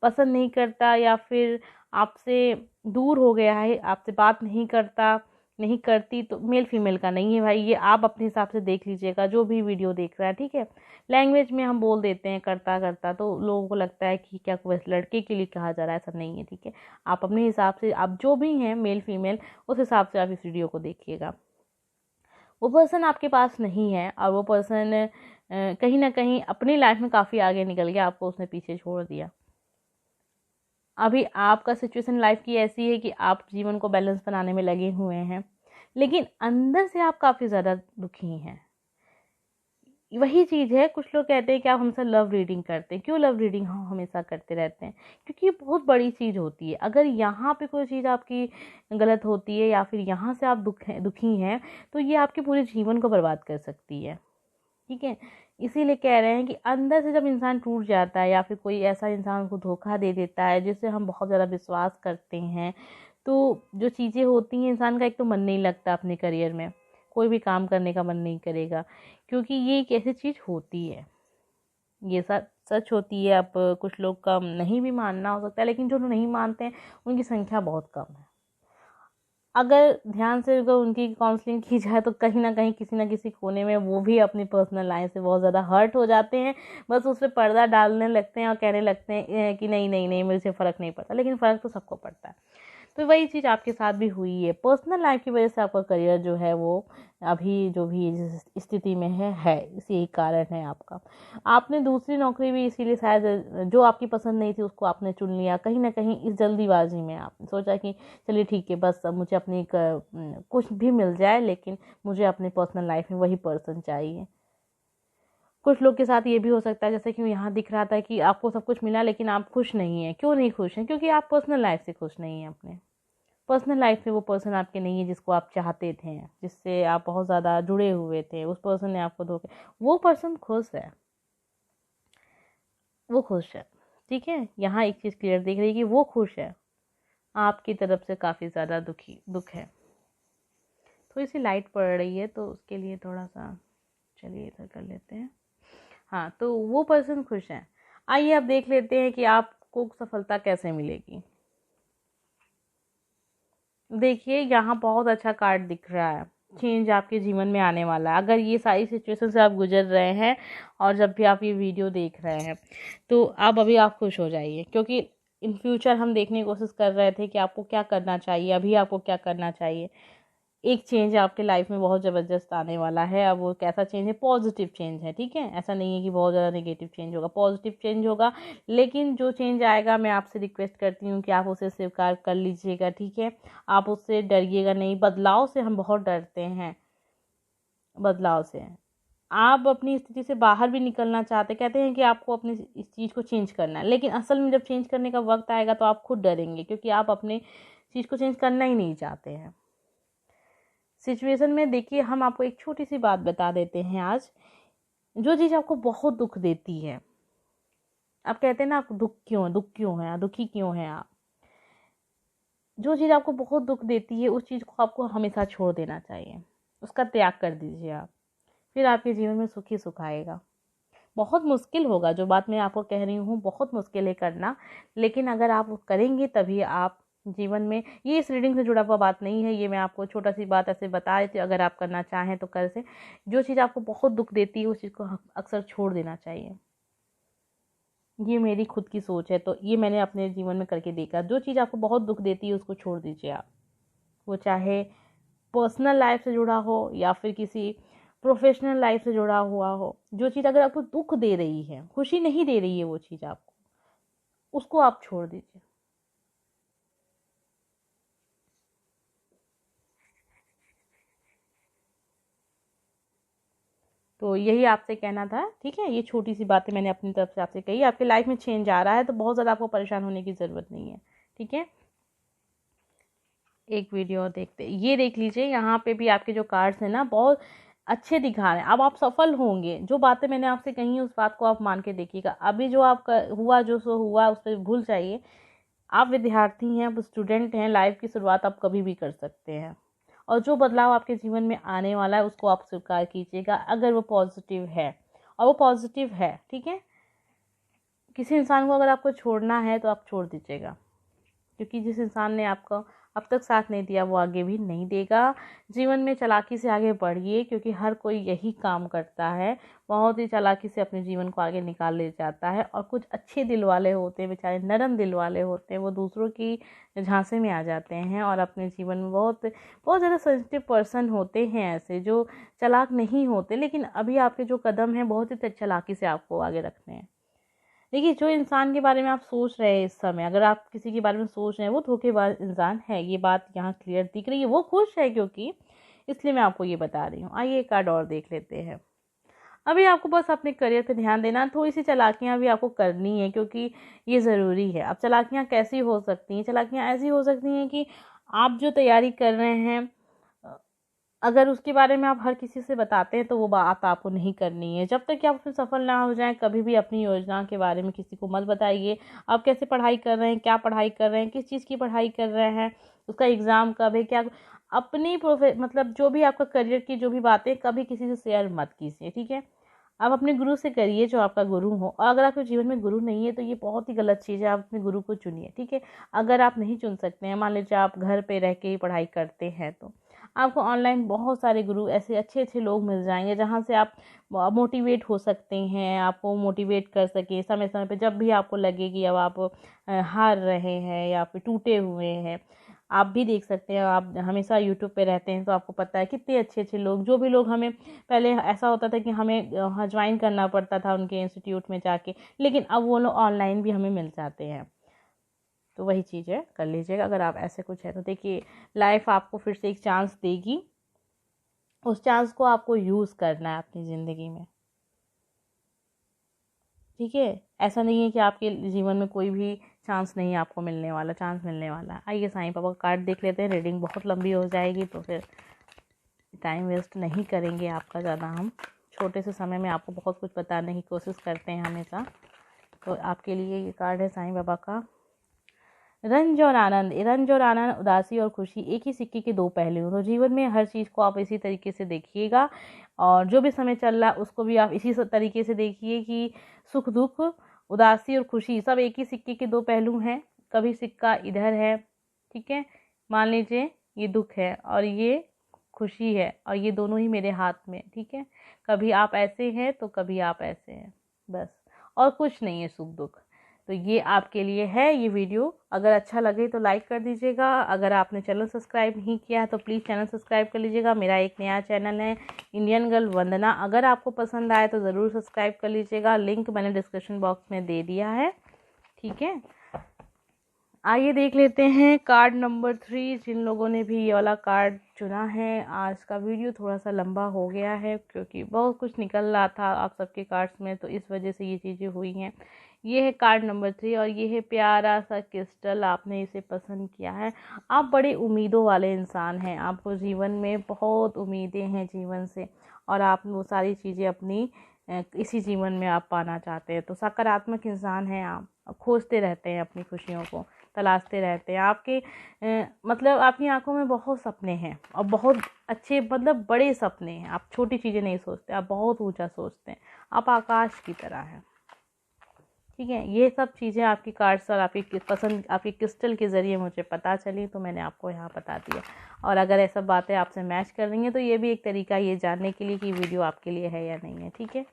पसंद नहीं करता, या फिर आपसे दूर हो गया है, आपसे बात नहीं करता, नहीं करती। तो मेल फीमेल का नहीं है भाई, ये आप अपने हिसाब से देख लीजिएगा जो भी वीडियो देख रहा है। ठीक है, लैंग्वेज में हम बोल देते हैं करता करता, तो लोगों को लगता है कि क्या वैसे लड़के के लिए कहा जा रहा है, ऐसा नहीं है। ठीक है, आप अपने हिसाब से, आप जो भी हैं मेल फीमेल, उस हिसाब से आप इस वीडियो को देखिएगा। वो पर्सन आपके पास नहीं है, और वो पर्सन कहीं ना कहीं अपनी लाइफ में काफ़ी आगे निकल गया, आपको उसने पीछे छोड़ दिया। अभी आपका सिचुएशन लाइफ की ऐसी है कि आप जीवन को बैलेंस बनाने में लगे हुए हैं, लेकिन अंदर से आप काफ़ी ज़्यादा दुखी हैं। वही चीज़ है, कुछ लोग कहते हैं कि आप हमसे लव रीडिंग करते हैं। क्यों लव रीडिंग हम हमेशा करते रहते हैं? क्योंकि ये बहुत बड़ी चीज़ होती है। अगर यहाँ पे कोई चीज़ आपकी गलत होती है, या फिर यहाँ से आप दुखी हैं, तो ये आपके पूरे जीवन को बर्बाद कर सकती है। ठीक है, इसीलिए कह रहे हैं कि अंदर से जब इंसान टूट जाता है, या फिर कोई ऐसा इंसान को धोखा दे देता है जिससे हम बहुत ज़्यादा विश्वास करते हैं, तो जो चीज़ें होती हैं, इंसान का एक तो मन नहीं लगता अपने करियर में, कोई भी काम करने का मन नहीं करेगा, क्योंकि ये एक ऐसी चीज़ होती है, ये सच होती है। अब कुछ लोग का नहीं भी मानना हो सकता है, लेकिन जो नहीं मानते हैं उनकी संख्या बहुत कम है। अगर ध्यान से अगर उनकी काउंसलिंग की जाए, तो कहीं ना कहीं किसी ना किसी कोने में वो भी अपनी पर्सनल लाइफ से बहुत ज़्यादा हर्ट हो जाते हैं, बस उस पर पर्दा डालने लगते हैं और कहने लगते हैं कि नहीं नहीं नहीं, मुझे फ़र्क नहीं पड़ता, लेकिन फ़र्क तो सबको पड़ता है। तो वही चीज़ आपके साथ भी हुई है, पर्सनल लाइफ की वजह से आपका करियर जो है वो अभी जो भी जिस स्थिति में है इसी कारण है आपका। आपने दूसरी नौकरी भी इसीलिए शायद जो आपकी पसंद नहीं थी उसको आपने चुन लिया, कहीं ना कहीं इस जल्दीबाजी में आपने सोचा कि चलिए ठीक है, बस अब मुझे अपनी कुछ भी मिल जाए, लेकिन मुझे अपनी पर्सनल लाइफ में वही पर्सन चाहिए। कुछ लोग के साथ ये भी हो सकता है, जैसे कि यहाँ दिख रहा था कि आपको सब कुछ मिला लेकिन आप खुश नहीं हैं। क्यों नहीं खुश हैं? क्योंकि आप पर्सनल लाइफ से खुश नहीं हैं। अपने पर्सनल लाइफ में वो पर्सन आपके नहीं है जिसको आप चाहते थे, जिससे आप बहुत ज़्यादा जुड़े हुए थे, उस पर्सन ने आपको धोखे। वो पर्सन खुश है, वो खुश है। ठीक है, यहाँ एक चीज़ क्लियर दिख रही है कि वो खुश है, आपकी तरफ से काफ़ी ज़्यादा दुख है। थोड़ी सी लाइट पड़ रही है, तो उसके लिए थोड़ा सा चलिए इधर कर लेते हैं। हाँ, तो वो पर्सन खुश है। आइए अब देख लेते हैं कि आपको सफलता कैसे मिलेगी। देखिए, यहाँ बहुत अच्छा कार्ड दिख रहा है, चेंज आपके जीवन में आने वाला है। अगर ये सारी सिचुएशन से आप गुजर रहे हैं, और जब भी आप ये वीडियो देख रहे हैं, तो अभी आप खुश हो जाइए, क्योंकि इन फ्यूचर हम देखने की कोशिश कर रहे थे कि आपको क्या करना चाहिए, अभी आपको क्या करना चाहिए। एक चेंज आपके लाइफ में बहुत ज़बरदस्त आने वाला है। अब वो कैसा चेंज है? पॉजिटिव चेंज है। ठीक है, ऐसा नहीं है कि बहुत ज़्यादा नेगेटिव चेंज होगा, पॉजिटिव चेंज होगा। लेकिन जो चेंज आएगा, मैं आपसे रिक्वेस्ट करती हूँ कि आप उसे स्वीकार कर लीजिएगा। ठीक है, आप उससे डरिएगा नहीं। बदलाव से हम बहुत डरते हैं, बदलाव से आप अपनी स्थिति से बाहर भी निकलना चाहते, कहते हैं कि आपको अपनी इस चीज़ को चेंज करना है, लेकिन असल में जब चेंज करने का वक्त आएगा तो आप खुद डरेंगे, क्योंकि आप अपने चीज़ को चेंज करना ही नहीं चाहते हैं। सिचुएशन में देखिए, हम आपको एक छोटी सी बात बता देते हैं आज। जो चीज़ आपको बहुत दुख देती है, आप कहते हैं ना, आप दुख क्यों है, दुखी क्यों है आप, जो चीज़ आपको बहुत दुख देती है, उस चीज़ को आपको हमेशा छोड़ देना चाहिए, उसका त्याग कर दीजिए आप। फिर आपके जीवन में सुख ही सुख आएगा। बहुत मुश्किल होगा, जो बात मैं आपको कह रही हूँ बहुत मुश्किल है करना, लेकिन अगर आप करेंगे तभी आप जीवन में, ये इस रीडिंग से जुड़ा हुआ बात नहीं है, ये मैं आपको छोटा सी बात ऐसे बता रही थी। अगर आप करना चाहें तो कर से, जो चीज़ आपको बहुत दुख देती है उस चीज़ को अक्सर छोड़ देना चाहिए। ये मेरी खुद की सोच है, तो ये मैंने अपने जीवन में करके देखा। जो चीज़ आपको बहुत दुख देती है उसको छोड़ दीजिए आप। वो चाहे पर्सनल लाइफ से जुड़ा हो या फिर किसी प्रोफेशनल लाइफ से जुड़ा हुआ हो, जो चीज़ अगर आपको दुख दे रही है, खुशी नहीं दे रही है वो चीज़ आपको, उसको आप छोड़ दीजिए। तो यही आपसे कहना था, ठीक है। ये छोटी सी बातें मैंने अपनी तरफ से आपसे कही। आपकी लाइफ में चेंज आ रहा है तो बहुत ज़्यादा आपको परेशान होने की ज़रूरत नहीं है, ठीक है। एक वीडियो और देखते, ये देख लीजिए, यहाँ पे भी आपके जो कार्ड्स हैं ना बहुत अच्छे दिखा रहे हैं। अब आप सफल होंगे, जो बातें मैंने आपसे कही उस बात को आप मान के देखिएगा। अभी जो आपका हुआ, जो सो हुआ उस पर भूल जाइए। आप विद्यार्थी हैं, आप स्टूडेंट हैं, लाइफ की शुरुआत आप कभी भी कर सकते हैं, और जो बदलाव आपके जीवन में आने वाला है उसको आप स्वीकार कीजिएगा, अगर वो पॉजिटिव है, और वो पॉजिटिव है, ठीक है। किसी इंसान को अगर आपको छोड़ना है तो आप छोड़ दीजिएगा, क्योंकि जिस इंसान ने आपको अब तक साथ नहीं दिया वो आगे भी नहीं देगा। जीवन में चालाकी से आगे बढ़िए, क्योंकि हर कोई यही काम करता है, बहुत ही चालाकी से अपने जीवन को आगे निकाल ले जाता है। और कुछ अच्छे दिल वाले होते हैं, बेचारे नरम दिल वाले होते हैं, वो दूसरों की झांसे में आ जाते हैं और अपने जीवन में बहुत बहुत ज़्यादा सेंसिटिव पर्सन होते हैं ऐसे, जो चालाक नहीं होते, लेकिन अभी आपके जो कदम हैं बहुत ही चालाकी से आपको आगे रखने हैं। देखिए, जो इंसान के बारे में आप सोच रहे हैं इस समय, अगर आप किसी के बारे में सोच रहे हैं, वो धोखेबाज इंसान है, ये बात यहाँ क्लियर दिख रही है। वो खुश है क्योंकि, इसलिए मैं आपको ये बता रही हूँ। आइए एक कार्ड और देख लेते हैं। अभी आपको बस अपने करियर पे ध्यान देना, थोड़ी सी चालाकियाँ भी आपको करनी है, क्योंकि ये ज़रूरी है। अब चालाकियाँ कैसी हो सकती हैं? चालाकियाँ ऐसी हो सकती हैं कि आप जो तैयारी कर रहे हैं, अगर उसके बारे में आप हर किसी से बताते हैं तो वो बात आपको नहीं करनी है। जब तक कि आप उसमें सफल ना हो जाएं, कभी भी अपनी योजना के बारे में किसी को मत बताइए। आप कैसे पढ़ाई कर रहे हैं, क्या पढ़ाई कर रहे हैं, किस चीज़ की पढ़ाई कर रहे हैं, उसका एग्ज़ाम कब है, क्या अपनी मतलब जो भी आपका करियर की जो भी बातें, कभी किसी से शेयर मत कीजिए, ठीक है। आप अपने गुरु से करिए, जो आपका गुरु हो। और अगर आपके जीवन में गुरु नहीं है तो ये बहुत ही गलत चीज़ है, आप अपने गुरु को चुनिए, ठीक है। अगर आप नहीं चुन सकते हैं, मान लीजिए आप घर पे रह के ही पढ़ाई करते हैं, तो आपको ऑनलाइन बहुत सारे गुरु, ऐसे अच्छे अच्छे लोग मिल जाएंगे जहाँ से आप मोटिवेट हो सकते हैं, आपको मोटिवेट कर सकें समय समय पे। जब भी आपको लगे कि अब आप हार रहे हैं या फिर टूटे हुए हैं, आप भी देख सकते हैं। आप हमेशा यूट्यूब पे रहते हैं तो आपको पता है कितने अच्छे अच्छे लोग, जो भी लोग हमें पहले ऐसा होता था कि हमें ज्वाइन करना पड़ता था उनके इंस्टीट्यूट में जाके, लेकिन अब वो लोग ऑनलाइन भी हमें मिल जाते हैं। तो वही चीज़ है, कर लीजिएगा अगर आप ऐसे कुछ है तो। देखिए, लाइफ आपको फिर से एक चांस देगी, उस चांस को आपको यूज़ करना है अपनी ज़िंदगी में, ठीक है। ऐसा नहीं है कि आपके जीवन में कोई भी चांस नहीं आपको मिलने वाला, चांस मिलने वाला है। आइए साईं बाबा का कार्ड देख लेते हैं। रीडिंग बहुत लंबी हो जाएगी तो फिर टाइम वेस्ट नहीं करेंगे आपका ज़्यादा। हम छोटे से समय में आपको बहुत कुछ बताने की कोशिश करते हैं हमेशा। तो आपके लिए ये कार्ड है साईं बाबा का। रंज और आनंद, रंज और आनंद, उदासी और खुशी एक ही सिक्के के दो पहलू। तो जीवन में हर चीज़ को आप इसी तरीके से देखिएगा, और जो भी समय चल रहा है उसको भी आप इसी तरीके से देखिए कि सुख दुख, उदासी और खुशी सब एक ही सिक्के के दो पहलू हैं। कभी सिक्का इधर है, ठीक है, मान लीजिए ये दुख है और ये खुशी है, और ये दोनों ही मेरे हाथ में, ठीक है। कभी आप ऐसे हैं तो कभी आप ऐसे हैं, बस, और कुछ नहीं है सुख दुख। तो ये आपके लिए है ये वीडियो। अगर अच्छा लगे तो लाइक कर दीजिएगा। अगर आपने चैनल सब्सक्राइब नहीं किया है तो प्लीज़ चैनल सब्सक्राइब कर लीजिएगा। मेरा एक नया चैनल है इंडियन गर्ल वंदना, अगर आपको पसंद आए तो ज़रूर सब्सक्राइब कर लीजिएगा। लिंक मैंने डिस्क्रिप्शन बॉक्स में दे दिया है, ठीक है। आइए देख लेते हैं कार्ड नंबर 3। जिन लोगों ने भी ये वाला कार्ड चुना है, आज का वीडियो थोड़ा सा लंबा हो गया है क्योंकि बहुत कुछ निकल रहा था आप सबके कार्ड्स में, तो इस वजह से ये चीज़ें हुई हैं। ये है कार्ड नंबर 3 और ये है प्यारा सा क्रिस्टल। आपने इसे पसंद किया है। आप बड़े उम्मीदों वाले इंसान हैं, आपको जीवन में बहुत उम्मीदें हैं जीवन से, और आप वो सारी चीज़ें अपनी इसी जीवन में आप पाना चाहते हैं। तो सकारात्मक इंसान हैं आप, खोजते रहते हैं अपनी खुशियों को, तलाशते रहते हैं। आपके मतलब आपकी आंखों में बहुत सपने हैं और बहुत अच्छे, मतलब बड़े सपने हैं। आप छोटी चीज़ें नहीं सोचते, आप बहुत ऊंचा सोचते हैं। आप आकाश की तरह हैं, ठीक है। ये सब चीज़ें आपकी कार्ड्स और आपकी पसंद, आपकी क्रिस्टल के ज़रिए मुझे पता चली, तो मैंने आपको यहाँ बता दिया। और अगर ऐसा बातें आपसे मैच कर रही हैं तो ये भी एक तरीका ये जानने के लिए कि वीडियो आपके लिए है या नहीं है, ठीक है।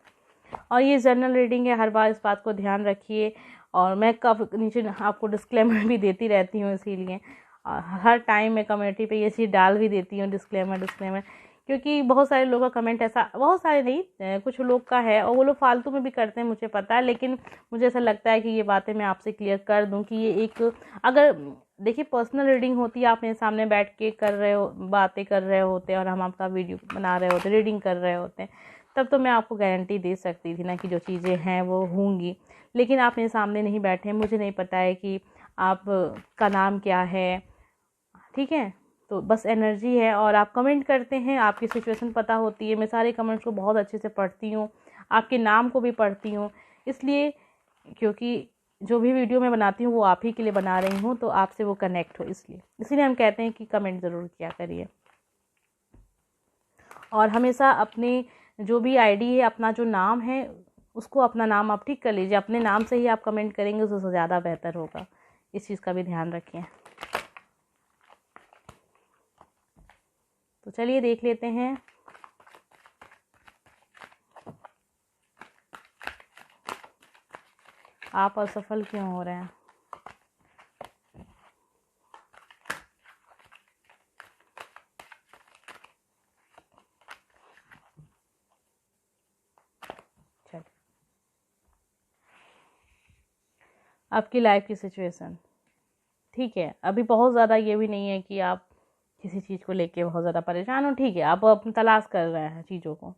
और ये जनरल रीडिंग है, हर बार इस बात को ध्यान रखिए। और मैं नीचे आपको डिस्क्लेमर भी देती रहती हूँ, इसीलिए हर टाइम मैं कम्युनिटी पे ये चीज़ डाल भी देती हूँ, डिस्क्लेमर, क्योंकि बहुत सारे लोगों का कमेंट ऐसा, बहुत सारे नहीं, कुछ लोग का है और वो लोग फालतू में भी करते हैं, मुझे पता है, लेकिन मुझे ऐसा लगता है कि ये बातें मैं आपसे क्लियर कर दूं कि ये एक, अगर देखिए पर्सनल रीडिंग होती है, आप मेरे सामने बैठ के कर रहे हो, बातें कर रहे होते हैं और हम आपका वीडियो बना रहे होते, रीडिंग कर रहे होते हैं, तब तो मैं आपको गारंटी दे सकती थी ना कि जो चीज़ें हैं वो होंगी, लेकिन आप मेरे सामने नहीं बैठे, मुझे नहीं पता है कि आप का नाम क्या है, ठीक है, तो बस एनर्जी है और आप कमेंट करते हैं, आपकी सिचुएशन पता होती है, मैं सारे कमेंट्स को बहुत अच्छे से पढ़ती हूँ, आपके नाम को भी पढ़ती हूँ, इसलिए क्योंकि जो भी वीडियो मैं बनाती हूँ वो आप ही के लिए बना रही हूँ, तो आपसे वो कनेक्ट हो, इसलिए हम कहते हैं कि कमेंट ज़रूर किया करिए। और हमेशा अपने जो भी आईडी है, अपना जो नाम है, उसको अपना नाम आप ठीक कर लीजिए, अपने नाम से ही आप कमेंट करेंगे उससे ज़्यादा बेहतर होगा, इस चीज़ का भी ध्यान रखें। तो चलिए देख लेते हैं। आप असफल क्यों हो रहे हैं? चलिए, आपकी लाइफ की सिचुएशन ठीक है, अभी बहुत ज़्यादा ये भी नहीं है कि आप किसी चीज़ को लेके बहुत ज़्यादा परेशान हो, ठीक है, आप अपनी तलाश कर रहे हैं चीज़ों को,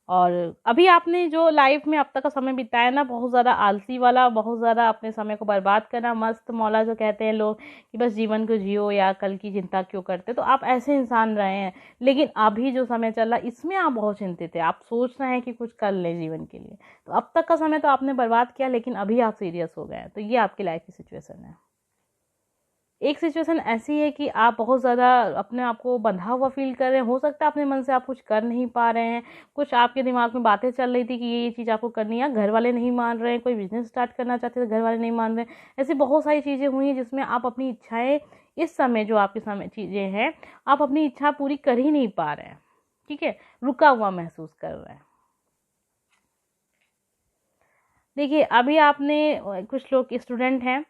और अभी आपने जो लाइफ में अब तक का समय बिताया ना, बहुत ज़्यादा आलसी वाला, बहुत ज़्यादा अपने समय को बर्बाद करना, मस्त मौला जो कहते हैं लोग कि बस जीवन को जियो या कल की चिंता क्यों करते, तो आप ऐसे इंसान रहे हैं, लेकिन अभी जो समय चल रहा है इसमें आप बहुत चिंतित है, आप सोच रहे हैं कि कुछ कर लें जीवन के लिए, तो अब तक का समय तो आपने बर्बाद किया, लेकिन अभी आप सीरियस हो गए हैं, तो ये आपकी लाइफ की सिचुएशन है। एक सिचुएशन ऐसी है कि आप बहुत ज़्यादा अपने आप को बंधा हुआ फील कर रहे हैं, हो सकता है अपने मन से आप कुछ कर नहीं पा रहे हैं, कुछ आपके दिमाग में बातें चल रही थी कि ये चीज़ आपको करनी है, घर वाले नहीं मान रहे हैं, कोई बिजनेस स्टार्ट करना चाहते थे, घर वाले नहीं मान रहे हैं, ऐसी बहुत सारी चीज़ें हुई हैं जिसमें आप अपनी इच्छाएं, इस समय जो आपके समय चीज़ें हैं, आप अपनी इच्छा पूरी कर ही नहीं पा रहे हैं, ठीक है, रुका हुआ महसूस कर रहे हैं। देखिए अभी आपने, कुछ लोग स्टूडेंट हैं,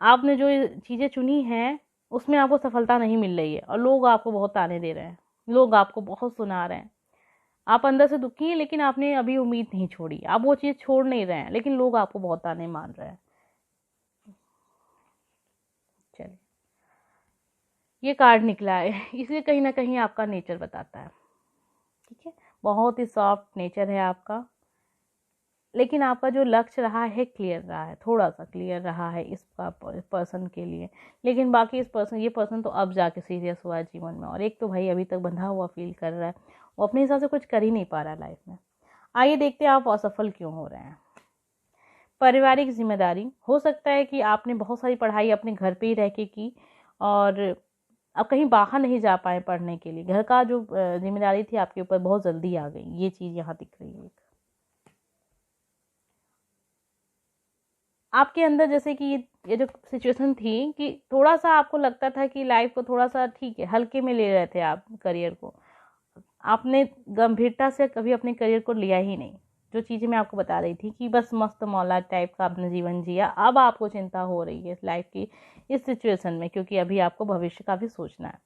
आपने जो चीज़ें चुनी हैं उसमें आपको सफलता नहीं मिल रही है और लोग आपको बहुत ताने दे रहे हैं, लोग आपको बहुत सुना रहे हैं, आप अंदर से दुखी हैं, लेकिन आपने अभी उम्मीद नहीं छोड़ी, आप वो चीज़ छोड़ नहीं रहे हैं, लेकिन लोग आपको बहुत ताने मान रहे हैं। चलिए, ये कार्ड निकला है, इसे कहीं ना कहीं आपका नेचर बताता है, ठीक है, बहुत ही सॉफ्ट नेचर है आपका, लेकिन आपका जो लक्ष्य रहा है क्लियर रहा है, थोड़ा सा क्लियर रहा है इस पर्सन के लिए, लेकिन बाकी ये पर्सन तो अब जाके सीरियस हुआ है जीवन में, और एक तो भाई अभी तक बंधा हुआ फील कर रहा है, वो अपने हिसाब से कुछ कर ही नहीं पा रहा है लाइफ में। आइए देखते हैं आप असफल क्यों हो रहे हैं। पारिवारिक जिम्मेदारी, हो सकता है कि आपने बहुत सारी पढ़ाई अपने घर पे ही रह के की और अब कहीं बाहर नहीं जा पाए पढ़ने के लिए, घर का जो जिम्मेदारी थी आपके ऊपर बहुत जल्दी आ गई, ये चीज़ यहाँ दिख रही है। आपके अंदर जैसे कि ये जो सिचुएशन थी कि थोड़ा सा आपको लगता था कि लाइफ को थोड़ा सा ठीक है हल्के में ले रहे थे आप, करियर को आपने गंभीरता से कभी अपने करियर को लिया ही नहीं, जो चीज़ें मैं आपको बता रही थी कि बस मस्त मौला टाइप का आपने जीवन जिया, अब आपको चिंता हो रही है लाइफ की इस सिचुएशन में, क्योंकि अभी आपको भविष्य का भी सोचना है,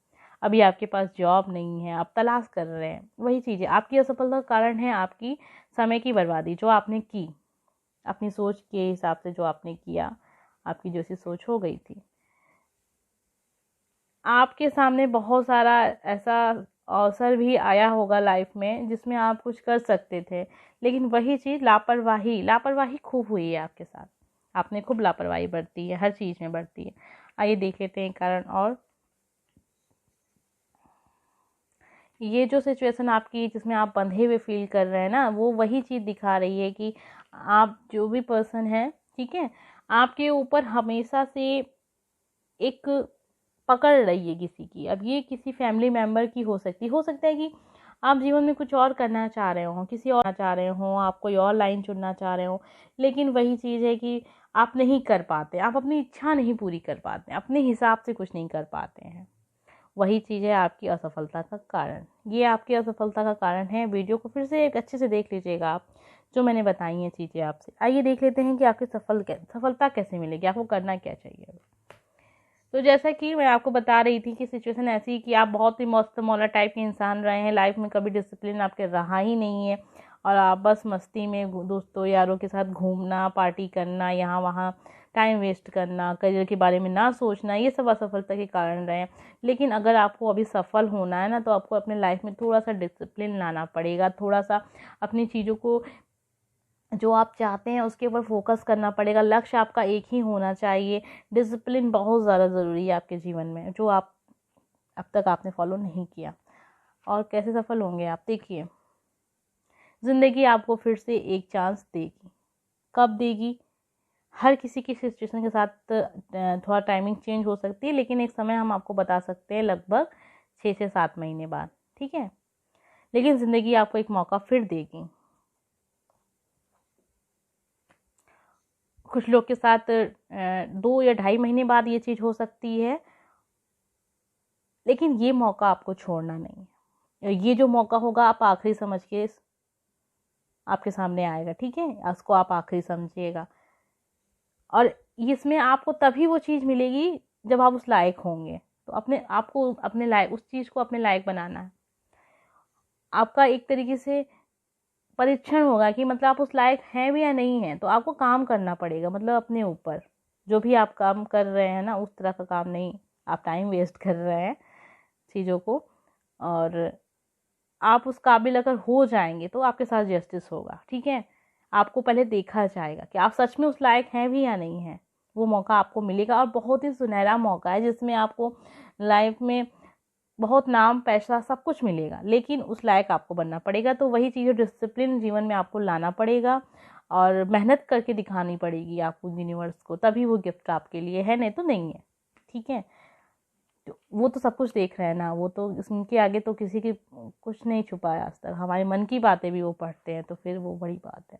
अभी आपके पास जॉब नहीं है, आप तलाश कर रहे हैं, वही चीज़ें आपकी असफलता का कारण है, आपकी समय की बर्बादी जो आपने की, अपनी सोच के हिसाब से जो आपने किया, आपकी जैसी सोच हो गई थी। आपके सामने बहुत सारा ऐसा अवसर भी आया होगा लाइफ में जिसमें आप कुछ कर सकते थे, लेकिन वही चीज़ लापरवाही खूब हुई है आपके साथ, आपने खूब लापरवाही बरती है, हर चीज़ में बरती है। आइए देख लेते हैं कारण, और ये जो सिचुएशन आपकी जिसमें आप बंधे हुए फील कर रहे हैं ना, वो वही चीज़ दिखा रही है कि आप जो भी पर्सन है, ठीक है, आपके ऊपर हमेशा से एक पकड़ रही है किसी की, अब ये किसी फैमिली मेम्बर की हो सकता है कि आप जीवन में कुछ और करना चाह रहे हो, किसी और चाह रहे हो, आप कोई और लाइन चुनना चाह रहे हो, लेकिन वही चीज़ है कि आप नहीं कर पाते, आप अपनी इच्छा नहीं पूरी कर पाते, अपने हिसाब से कुछ नहीं कर पाते हैं, वही चीज़ है आपकी असफलता का कारण, ये आपकी असफलता का कारण है। वीडियो को फिर से एक अच्छे से देख लीजिएगा आप, जो मैंने बताई हैं चीज़ें आपसे। आइए देख लेते हैं कि आपकी सफलता कैसे मिलेगी, आपको करना क्या चाहिए। तो जैसा कि मैं आपको बता रही थी कि सिचुएशन ऐसी कि आप बहुत ही मस्त मौला टाइप के इंसान रहे हैं, लाइफ में कभी डिसिप्लिन आपके रहा ही नहीं है और आप बस मस्ती में दोस्तों यारों के साथ घूमना, पार्टी करना, यहाँ वहाँ टाइम वेस्ट करना, करियर के बारे में ना सोचना, ये सब असफलता के कारण रहे हैं। लेकिन अगर आपको अभी सफल होना है ना, तो आपको अपने लाइफ में थोड़ा सा डिसिप्लिन लाना पड़ेगा, थोड़ा सा अपनी चीज़ों को जो आप चाहते हैं उसके ऊपर फोकस करना पड़ेगा। लक्ष्य आपका एक ही होना चाहिए। डिसिप्लिन बहुत ज़्यादा ज़रूरी है आपके जीवन में, जो आप अब तक आपने फॉलो नहीं किया। और कैसे सफल होंगे आप, देखिए ज़िंदगी आपको फिर से एक चांस देगी। कब देगी? हर किसी की सिचुएशन के साथ थोड़ा टाइमिंग चेंज हो सकती है, लेकिन एक समय हम आपको बता सकते हैं लगभग 6 से 7 महीने बाद, ठीक है। लेकिन ज़िंदगी आपको एक मौका फिर देगी। कुछ लोग के साथ 2 या 2.5 महीने बाद ये चीज़ हो सकती है, लेकिन ये मौका आपको छोड़ना नहीं है। ये जो मौका होगा आप आखिरी समझ के आपके सामने आएगा, ठीक है। उसको आप आखिरी समझिएगा और इसमें आपको तभी वो चीज़ मिलेगी जब आप उस लायक होंगे। तो आपको अपने लायक, उस चीज़ को अपने लायक बनाना है। आपका एक तरीके से परीक्षण होगा कि मतलब आप उस लायक हैं भी या नहीं हैं। तो आपको काम करना पड़ेगा, मतलब अपने ऊपर जो भी आप काम कर रहे हैं ना, उस तरह का काम नहीं, आप टाइम वेस्ट कर रहे हैं चीज़ों को। और आप उस काबिल अगर हो जाएंगे तो आपके साथ जस्टिस होगा, ठीक है। आपको पहले देखा जाएगा कि आप सच में उस लायक हैं भी या नहीं हैं। वो मौका आपको मिलेगा और बहुत ही सुनहरा मौका है, जिसमें आपको लाइफ में बहुत नाम, पैसा, सब कुछ मिलेगा, लेकिन उस लायक आपको बनना पड़ेगा। तो वही चीज़, डिसिप्लिन जीवन में आपको लाना पड़ेगा और मेहनत करके दिखानी पड़ेगी आपको यूनिवर्स को, तभी वो गिफ्ट आपके लिए है, नहीं तो नहीं है, ठीक है। तो वो तो सब कुछ देख रहे हैं ना, वो तो उनके आगे तो किसी की कुछ नहीं छुपा है आज तक। हमारे मन की बातें भी वो पढ़ते हैं, तो फिर वो बड़ी बात है।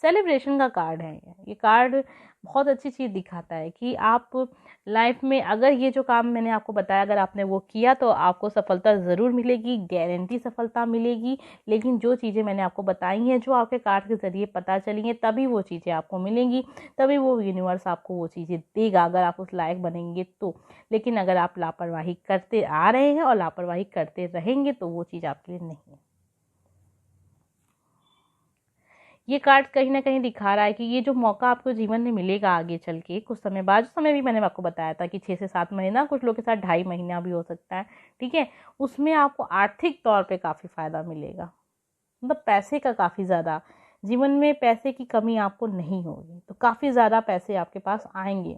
सेलिब्रेशन का कार्ड है ये कार्ड बहुत अच्छी चीज़ दिखाता है कि आप लाइफ में अगर ये जो काम मैंने आपको बताया अगर आपने वो किया तो आपको सफलता ज़रूर मिलेगी, गारंटी सफलता मिलेगी। लेकिन जो चीज़ें मैंने आपको बताई हैं, जो आपके कार्ड के ज़रिए पता चली हैं, तभी वो चीज़ें आपको मिलेंगी, तभी वो यूनिवर्स आपको वो चीज़ें देगा, अगर आप उस लायक बनेंगे तो। लेकिन अगर आप लापरवाही करते आ रहे हैं और लापरवाही करते रहेंगे तो वो चीज़ आपके लिए नहीं है। ये कार्ड कहीं ना कहीं दिखा रहा है कि ये जो मौका आपको जीवन में मिलेगा आगे चल के कुछ समय बाद, जो समय भी मैंने आपको बताया था कि 6 से 7 महीना, कुछ लोग के साथ 2.5 महीना भी हो सकता है, ठीक है। उसमें आपको आर्थिक तौर पे काफ़ी फ़ायदा मिलेगा, मतलब पैसे का काफ़ी ज़्यादा, जीवन में पैसे की कमी आपको नहीं होगी, तो काफ़ी ज़्यादा पैसे आपके पास आएंगे।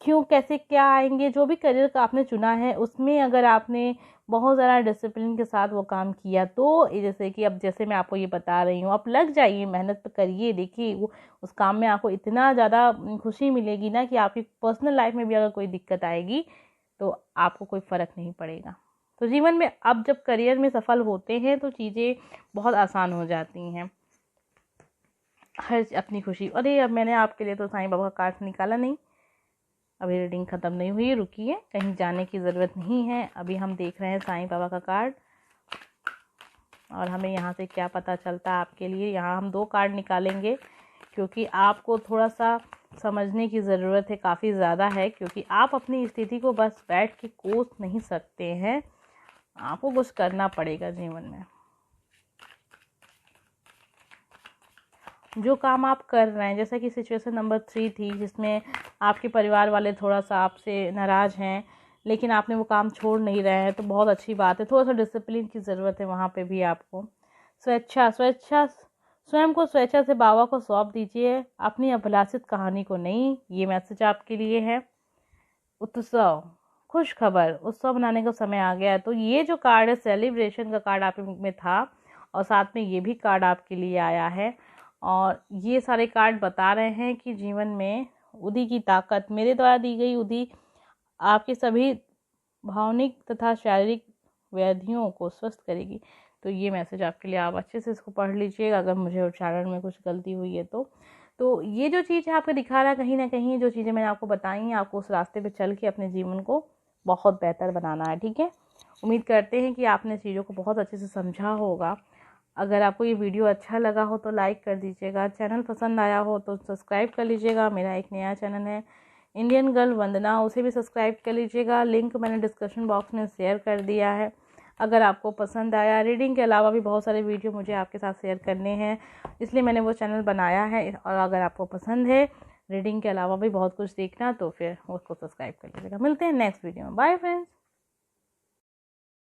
क्यों, कैसे, क्या आएंगे? जो भी करियर का आपने चुना है उसमें अगर आपने बहुत ज़्यादा डिसिप्लिन के साथ वो काम किया तो, जैसे कि अब जैसे मैं आपको ये बता रही हूँ, आप लग जाइए, मेहनत करिए, देखिए वो उस काम में आपको इतना ज़्यादा खुशी मिलेगी ना कि आपकी पर्सनल लाइफ में भी अगर कोई दिक्कत आएगी तो आपको कोई फ़र्क नहीं पड़ेगा। तो जीवन में अब जब करियर में सफल होते हैं तो चीज़ें बहुत आसान हो जाती हैं, हर अपनी खुशी। अरे अब मैंने आपके लिए तो साईं बाबा का कार्ड निकाला नहीं, अभी रीडिंग ख़त्म नहीं हुई, रुकिए, कहीं जाने की ज़रूरत नहीं है। अभी हम देख रहे हैं साईं बाबा का कार्ड और हमें यहाँ से क्या पता चलता है आपके लिए। यहाँ हम 2 कार्ड निकालेंगे क्योंकि आपको थोड़ा सा समझने की ज़रूरत है, काफ़ी ज़्यादा है, क्योंकि आप अपनी स्थिति को बस बैठ के कोस नहीं सकते हैं, आपको कुछ करना पड़ेगा जीवन में। जो काम आप कर रहे हैं, जैसे कि सिचुएशन नंबर 3 थी जिसमें आपके परिवार वाले थोड़ा सा आपसे नाराज़ हैं, लेकिन आपने वो काम छोड़ नहीं रहे हैं, तो बहुत अच्छी बात है। थोड़ा सा डिसिप्लिन की ज़रूरत है वहाँ पे भी आपको। स्वेच्छा स्वयं को स्वेच्छा से बाबा को सौंप दीजिए, अपनी अभिलाषित कहानी को नहीं। ये मैसेज आपके लिए है। उत्सव, खुश खबर, उत्सव मनाने का समय आ गया है। तो ये जो कार्ड है, सेलिब्रेशन का कार्ड आप में था और साथ में ये भी कार्ड आपके लिए आया है। और ये सारे कार्ड बता रहे हैं कि जीवन में उदी की ताकत, मेरे द्वारा दी गई उदी आपके सभी भावनिक तथा शारीरिक व्याधियों को स्वस्थ करेगी। तो ये मैसेज आपके लिए, आप अच्छे से इसको पढ़ लीजिएगा अगर मुझे उच्चारण में कुछ गलती हुई है तो ये जो चीज़ है आपको दिखा रहा है, कहीं ना कहीं जो चीज़ें मैंने आपको बताई हैं, आपको उस रास्ते पे चल के अपने जीवन को बहुत बेहतर बनाना है, ठीक है। उम्मीद करते हैं कि आपने चीज़ों को बहुत अच्छे से समझा होगा। अगर आपको ये वीडियो अच्छा लगा हो तो लाइक कर दीजिएगा, चैनल पसंद आया हो तो सब्सक्राइब कर लीजिएगा। मेरा एक नया चैनल है इंडियन गर्ल वंदना, उसे भी सब्सक्राइब कर लीजिएगा। लिंक मैंने डिस्क्रिप्शन बॉक्स में शेयर कर दिया है। अगर आपको पसंद आया, रीडिंग के अलावा भी बहुत सारे वीडियो मुझे आपके साथ शेयर करने हैं, इसलिए मैंने वो चैनल बनाया है। और अगर आपको पसंद है रीडिंग के अलावा भी बहुत कुछ देखना, तो फिर उसको सब्सक्राइब कर लीजिएगा। मिलते हैं नेक्स्ट वीडियो में। Bye friends.